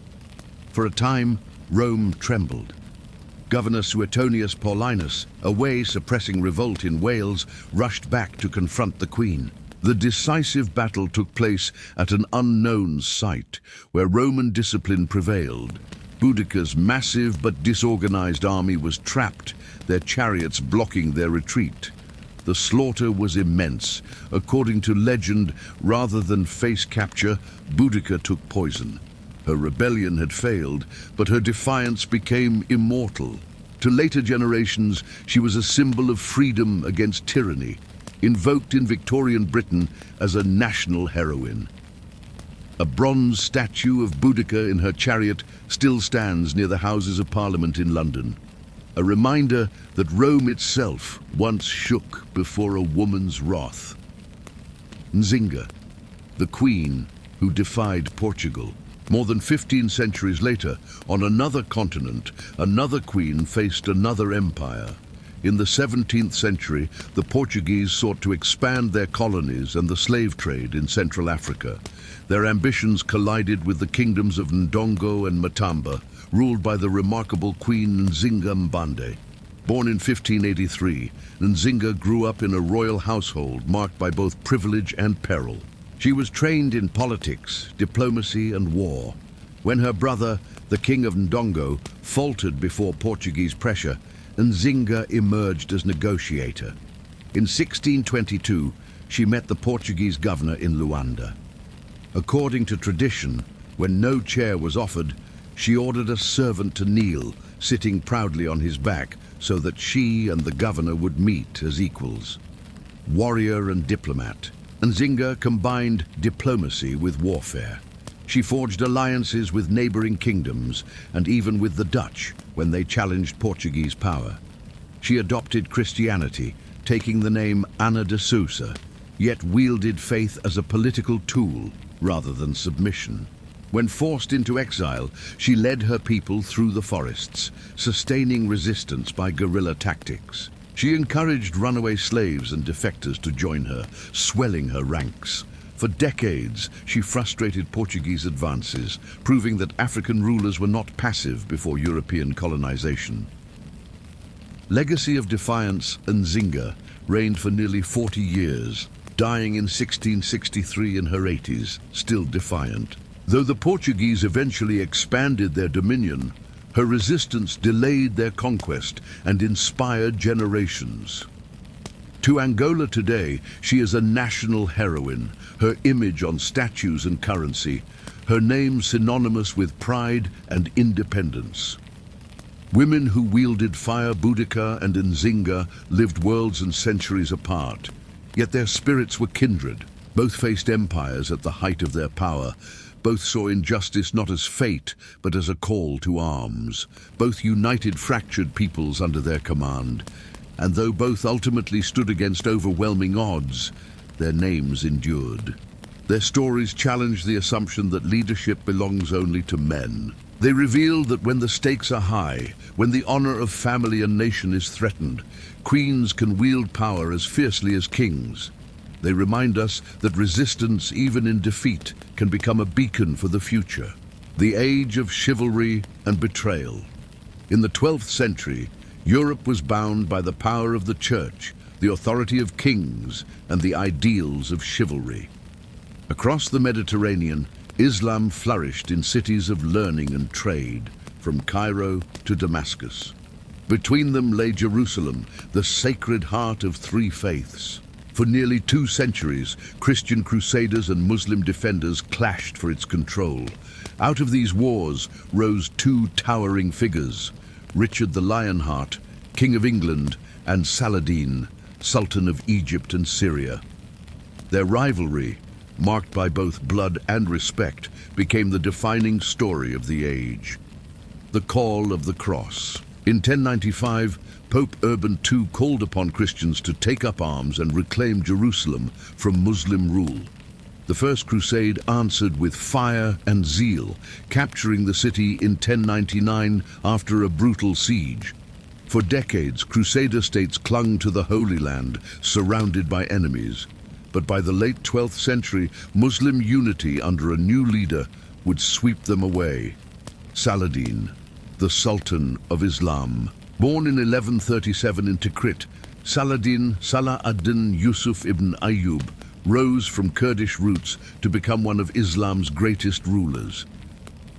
For a time, Rome trembled. Governor Suetonius Paulinus, away suppressing revolt in Wales, rushed back to confront the Queen. The decisive battle took place at an unknown site, where Roman discipline prevailed. Boudica's massive but disorganized army was trapped, their chariots blocking their retreat. The slaughter was immense. According to legend, rather than face capture, Boudica took poison. Her rebellion had failed, but her defiance became immortal. To later generations, she was a symbol of freedom against tyranny, invoked in Victorian Britain as a national heroine. A bronze statue of Boudica in her chariot still stands near the Houses of Parliament in London. A reminder that Rome itself once shook before a woman's wrath. Nzinga, the queen who defied Portugal. More than 15 centuries later, on another continent, another queen faced another empire. In the 17th century, the Portuguese sought to expand their colonies and the slave trade in Central Africa. Their ambitions collided with the kingdoms of Ndongo and Matamba, ruled by the remarkable Queen Nzinga Mbande. Born in 1583, Nzinga grew up in a royal household marked by both privilege and peril. She was trained in politics, diplomacy, and war. When her brother, the King of Ndongo, faltered before Portuguese pressure, Nzinga emerged as negotiator. In 1622, she met the Portuguese governor in Luanda. According to tradition, when no chair was offered, she ordered a servant to kneel, sitting proudly on his back, so that she and the governor would meet as equals. Warrior and diplomat, Nzinga combined diplomacy with warfare. She forged alliances with neighboring kingdoms and even with the Dutch when they challenged Portuguese power. She adopted Christianity, taking the name Ana de Sousa, yet wielded faith as a political tool rather than submission. When forced into exile, she led her people through the forests, sustaining resistance by guerrilla tactics. She encouraged runaway slaves and defectors to join her, swelling her ranks. For decades, she frustrated Portuguese advances, proving that African rulers were not passive before European colonization. Legacy of defiance, Nzinga reigned for nearly 40 years, dying in 1663 in her 80s, still defiant. Though the Portuguese eventually expanded their dominion, her resistance delayed their conquest and inspired generations. To Angola today, she is a national heroine, her image on statues and currency, her name synonymous with pride and independence. Women who wielded fire, Boudica and Nzinga, lived worlds and centuries apart, yet their spirits were kindred. Both faced empires at the height of their power. Both saw injustice not as fate, but as a call to arms. Both united fractured peoples under their command. And though both ultimately stood against overwhelming odds, their names endured. Their stories challenged the assumption that leadership belongs only to men. They revealed that when the stakes are high, when the honor of family and nation is threatened, queens can wield power as fiercely as kings. They remind us that resistance, even in defeat, can become a beacon for the future. The age of chivalry and betrayal. In the 12th century, Europe was bound by the power of the church, the authority of kings, and the ideals of chivalry. Across the Mediterranean, Islam flourished in cities of learning and trade, from Cairo to Damascus. Between them lay Jerusalem, the sacred heart of three faiths. For nearly 2 centuries, Christian crusaders and Muslim defenders clashed for its control. Out of these wars rose 2 towering figures: Richard the Lionheart, King of England, and Saladin, Sultan of Egypt and Syria. Their rivalry, marked by both blood and respect, became the defining story of the age. The Call of the Cross. In 1095, Pope Urban II called upon Christians to take up arms and reclaim Jerusalem from Muslim rule. The First Crusade answered with fire and zeal, capturing the city in 1099 after a brutal siege. For decades, Crusader states clung to the Holy Land, surrounded by enemies. But by the late 12th century, Muslim unity under a new leader would sweep them away. Saladin, the Sultan of Islam. Born in 1137 in Tikrit, Saladin Salah ad-Din Yusuf ibn Ayyub rose from Kurdish roots to become one of Islam's greatest rulers.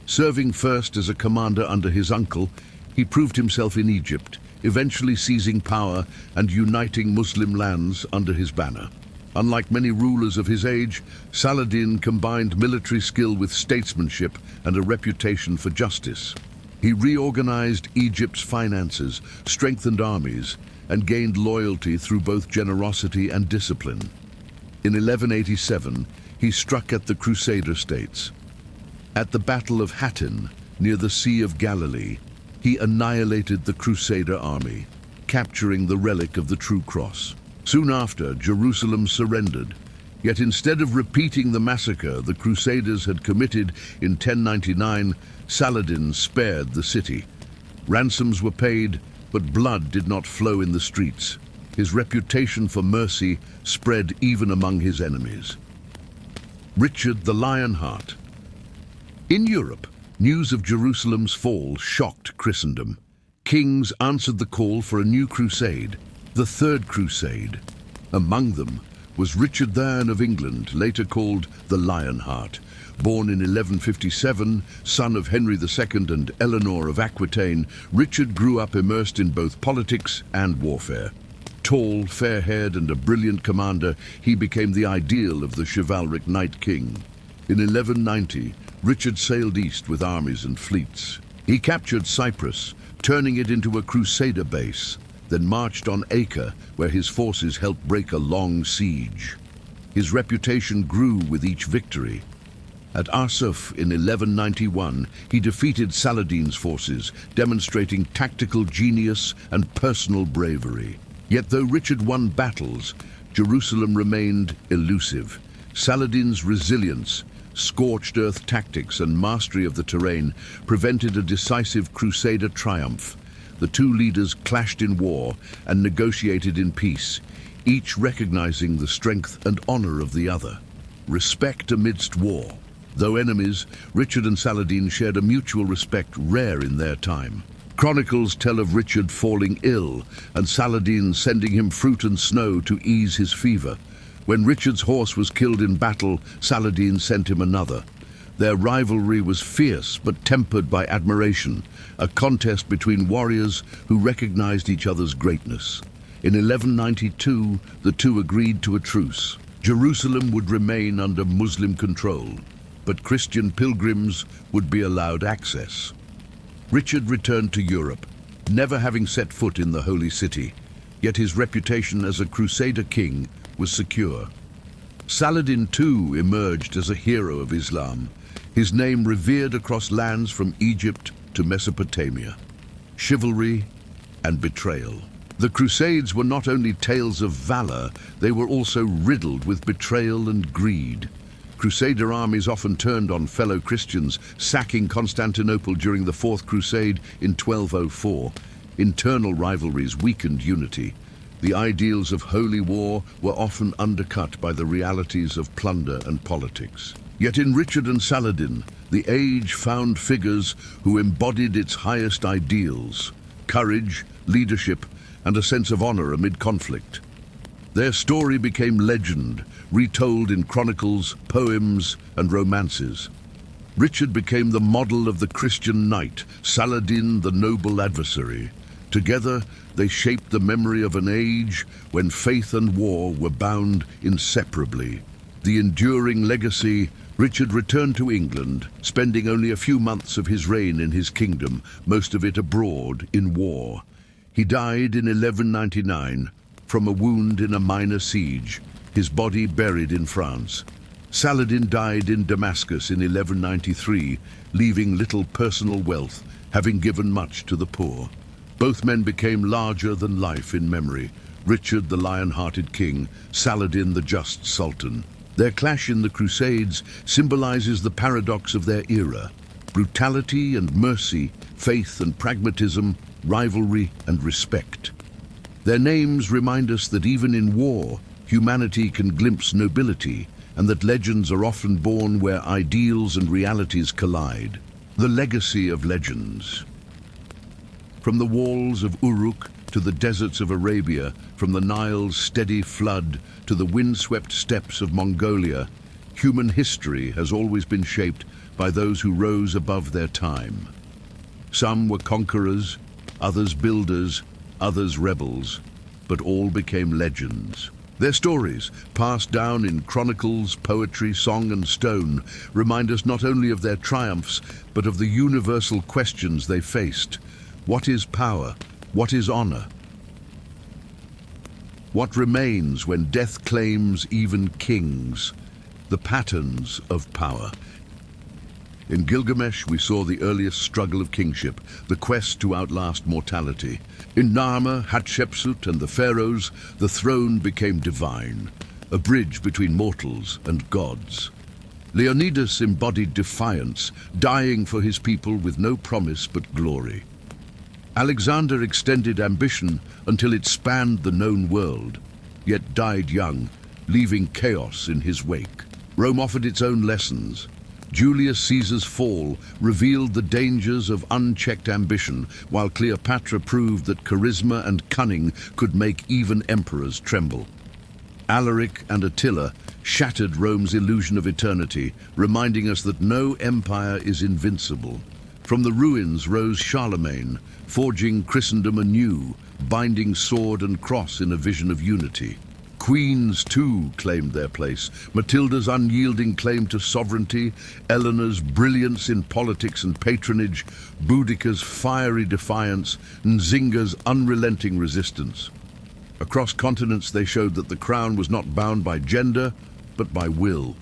Serving first as a commander under his uncle, he proved himself in Egypt, eventually seizing power and uniting Muslim lands under his banner. Unlike many rulers of his age, Saladin combined military skill with statesmanship and a reputation for justice. He reorganized Egypt's finances, strengthened armies, and gained loyalty through both generosity and discipline. In 1187, he struck at the Crusader states. At the Battle of Hattin, near the Sea of Galilee, he annihilated the Crusader army, capturing the relic of the True Cross. Soon after, Jerusalem surrendered. Yet instead of repeating the massacre the Crusaders had committed in 1099, Saladin spared the city. Ransoms were paid, but blood did not flow in the streets. His reputation for mercy spread even among his enemies. Richard the Lionheart. In Europe, news of Jerusalem's fall shocked Christendom. Kings answered the call for a new crusade, the Third Crusade. Among them was Richard III of England, later called the Lionheart. Born in 1157, son of Henry II and Eleanor of Aquitaine, Richard grew up immersed in both politics and warfare. Tall, fair-haired and a brilliant commander, he became the ideal of the chivalric Night King. In 1190, Richard sailed east with armies and fleets. He captured Cyprus, turning it into a crusader base, then marched on Acre, where his forces helped break a long siege. His reputation grew with each victory. At Arsuf in 1191, he defeated Saladin's forces, demonstrating tactical genius and personal bravery. Yet though Richard won battles, Jerusalem remained elusive. Saladin's resilience, scorched earth tactics and mastery of the terrain prevented a decisive crusader triumph. The two leaders clashed in war and negotiated in peace, each recognizing the strength and honor of the other. Respect amidst war. Though enemies, Richard and Saladin shared a mutual respect rare in their time. Chronicles tell of Richard falling ill and Saladin sending him fruit and snow to ease his fever. When Richard's horse was killed in battle, Saladin sent him another. Their rivalry was fierce but tempered by admiration, a contest between warriors who recognized each other's greatness. In 1192, the two agreed to a truce. Jerusalem would remain under Muslim control, but Christian pilgrims would be allowed access. Richard returned to Europe, never having set foot in the Holy City, yet his reputation as a crusader king was secure. Saladin too emerged as a hero of Islam, his name revered across lands from Egypt to Mesopotamia. Chivalry and betrayal. The Crusades were not only tales of valor, they were also riddled with betrayal and greed. Crusader armies often turned on fellow Christians, sacking Constantinople during the Fourth Crusade in 1204. Internal rivalries weakened unity. The ideals of holy war were often undercut by the realities of plunder and politics. Yet in Richard and Saladin, the age found figures who embodied its highest ideals: courage, leadership, and a sense of honor amid conflict. Their story became legend, retold in chronicles, poems, and romances. Richard became the model of the Christian knight, Saladin the noble adversary. Together, they shaped the memory of an age when faith and war were bound inseparably. The enduring legacy. Richard returned to England, spending only a few months of his reign in his kingdom, most of it abroad in war. He died in 1199 from a wound in a minor siege, his body buried in France. Saladin died in Damascus in 1193, leaving little personal wealth, having given much to the poor. Both men became larger than life in memory, Richard the lion-hearted king, Saladin the just sultan. Their clash in the Crusades symbolizes the paradox of their era: brutality and mercy, faith and pragmatism, rivalry and respect. Their names remind us that even in war, humanity can glimpse nobility, and that legends are often born where ideals and realities collide. The legacy of legends. From the walls of Uruk to the deserts of Arabia, from the Nile's steady flood to the windswept steppes of Mongolia, human history has always been shaped by those who rose above their time. Some were conquerors, others builders, others rebels, but all became legends. Their stories, passed down in chronicles, poetry, song and stone, remind us not only of their triumphs, but of the universal questions they faced. What is power? What is honor? What remains when death claims even kings? The patterns of power. In Gilgamesh, we saw the earliest struggle of kingship, the quest to outlast mortality. In Narmer, Hatshepsut, and the pharaohs, the throne became divine, a bridge between mortals and gods. Leonidas embodied defiance, dying for his people with no promise but glory. Alexander extended ambition until it spanned the known world, yet died young, leaving chaos in his wake. Rome offered its own lessons. Julius Caesar's fall revealed the dangers of unchecked ambition, while Cleopatra proved that charisma and cunning could make even emperors tremble. Alaric and Attila shattered Rome's illusion of eternity, reminding us that no empire is invincible. From the ruins rose Charlemagne, forging Christendom anew, binding sword and cross in a vision of unity. Queens, too, claimed their place. Matilda's unyielding claim to sovereignty, Eleanor's brilliance in politics and patronage, Boudica's fiery defiance, Nzinga's unrelenting resistance. Across continents, they showed that the crown was not bound by gender, but by will.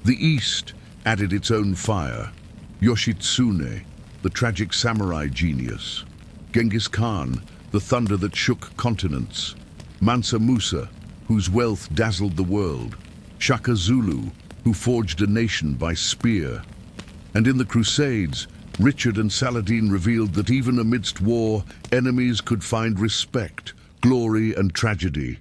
The East added its own fire. Yoshitsune, the tragic samurai genius. Genghis Khan, the thunder that shook continents. Mansa Musa, whose wealth dazzled the world. Shaka Zulu, who forged a nation by spear. And in the Crusades, Richard and Saladin revealed that even amidst war, enemies could find respect, glory and tragedy.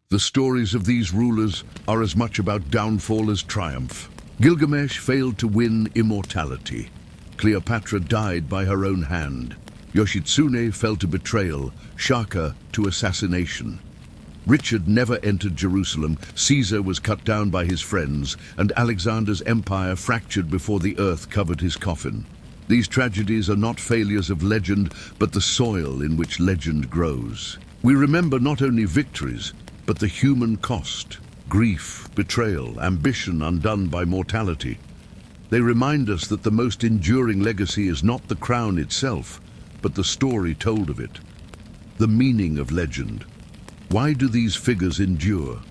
The stories of these rulers are as much about downfall as triumph. Gilgamesh failed to win immortality. Cleopatra died by her own hand. Yoshitsune fell to betrayal, Shaka to assassination. Richard never entered Jerusalem, Caesar was cut down by his friends, and Alexander's empire fractured before the earth covered his coffin. These tragedies are not failures of legend, but the soil in which legend grows. We remember not only victories, but the human cost, grief, betrayal, ambition undone by mortality. They remind us that the most enduring legacy is not the crown itself, but the story told of it. The meaning of legend. Why do these figures endure?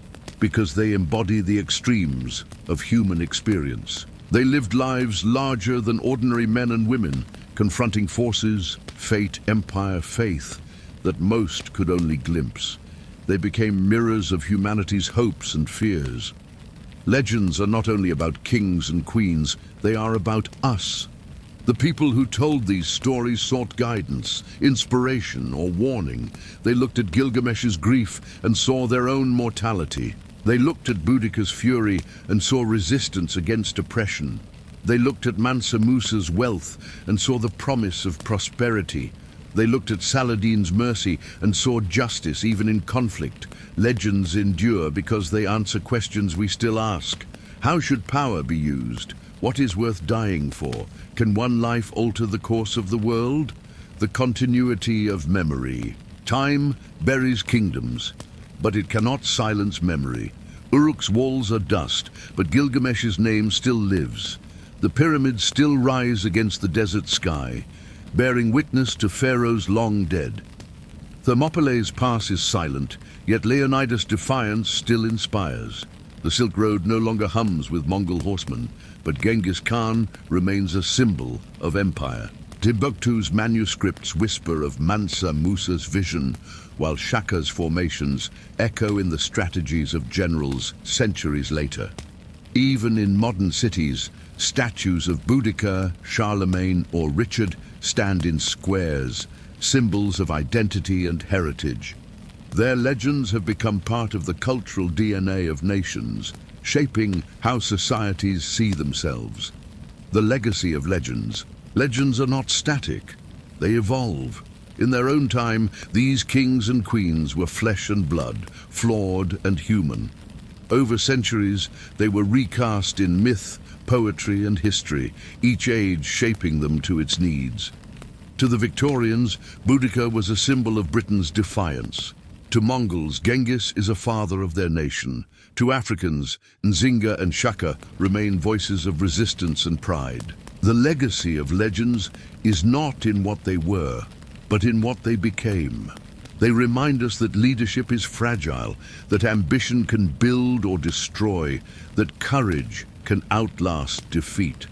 Because they embody the extremes of human experience. They lived lives larger than ordinary men and women, confronting forces, fate, empire, faith that most could only glimpse. They became mirrors of humanity's hopes and fears. Legends are not only about kings and queens, they are about us. The people who told these stories sought guidance, inspiration, or warning. They looked at Gilgamesh's grief and saw their own mortality. They looked at Boudica's fury and saw resistance against oppression. They looked at Mansa Musa's wealth and saw the promise of prosperity. They looked at Saladin's mercy and saw justice even in conflict. Legends endure because they answer questions we still ask. How should power be used? What is worth dying for? Can one life alter the course of the world? The continuity of memory. Time buries kingdoms, but it cannot silence memory. Uruk's walls are dust, but Gilgamesh's name still lives. The pyramids still rise against the desert sky, bearing witness to Pharaoh's long dead. Thermopylae's pass is silent, yet Leonidas' defiance still inspires. The Silk Road no longer hums with Mongol horsemen, but Genghis Khan remains a symbol of empire. Timbuktu's manuscripts whisper of Mansa Musa's vision, while Shaka's formations echo in the strategies of generals centuries later. Even in modern cities, statues of Boudica, Charlemagne, or Richard stand in squares, symbols of identity and heritage. Their legends have become part of the cultural DNA of nations, shaping how societies see themselves. The legacy of legends. Legends are not static, they evolve. In their own time, these kings and queens were flesh and blood, flawed and human. Over centuries, they were recast in myth, poetry and history, each age shaping them to its needs. To the Victorians, Boudica was a symbol of Britain's defiance. To Mongols, Genghis is a father of their nation. To Africans, Nzinga and Shaka remain voices of resistance and pride. The legacy of legends is not in what they were, but in what they became. They remind us that leadership is fragile, that ambition can build or destroy, that courage can outlast defeat.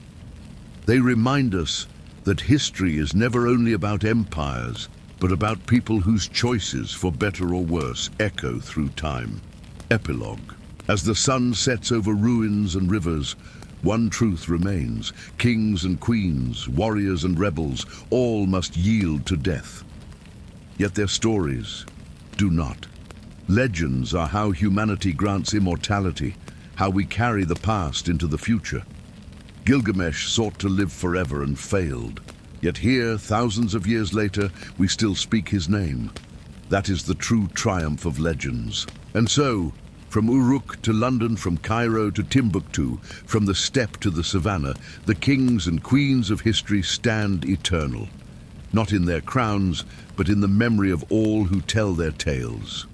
They remind us that history is never only about empires, but about people whose choices, for better or worse, echo through time. Epilogue. As the sun sets over ruins and rivers, one truth remains. Kings and queens, warriors and rebels, all must yield to death. Yet their stories do not. Legends are how humanity grants immortality, how we carry the past into the future. Gilgamesh sought to live forever and failed. Yet here, thousands of years later, we still speak his name. That is the true triumph of legends. And so, from Uruk to London, from Cairo to Timbuktu, from the steppe to the savannah, the kings and queens of history stand eternal. Not in their crowns, but in the memory of all who tell their tales.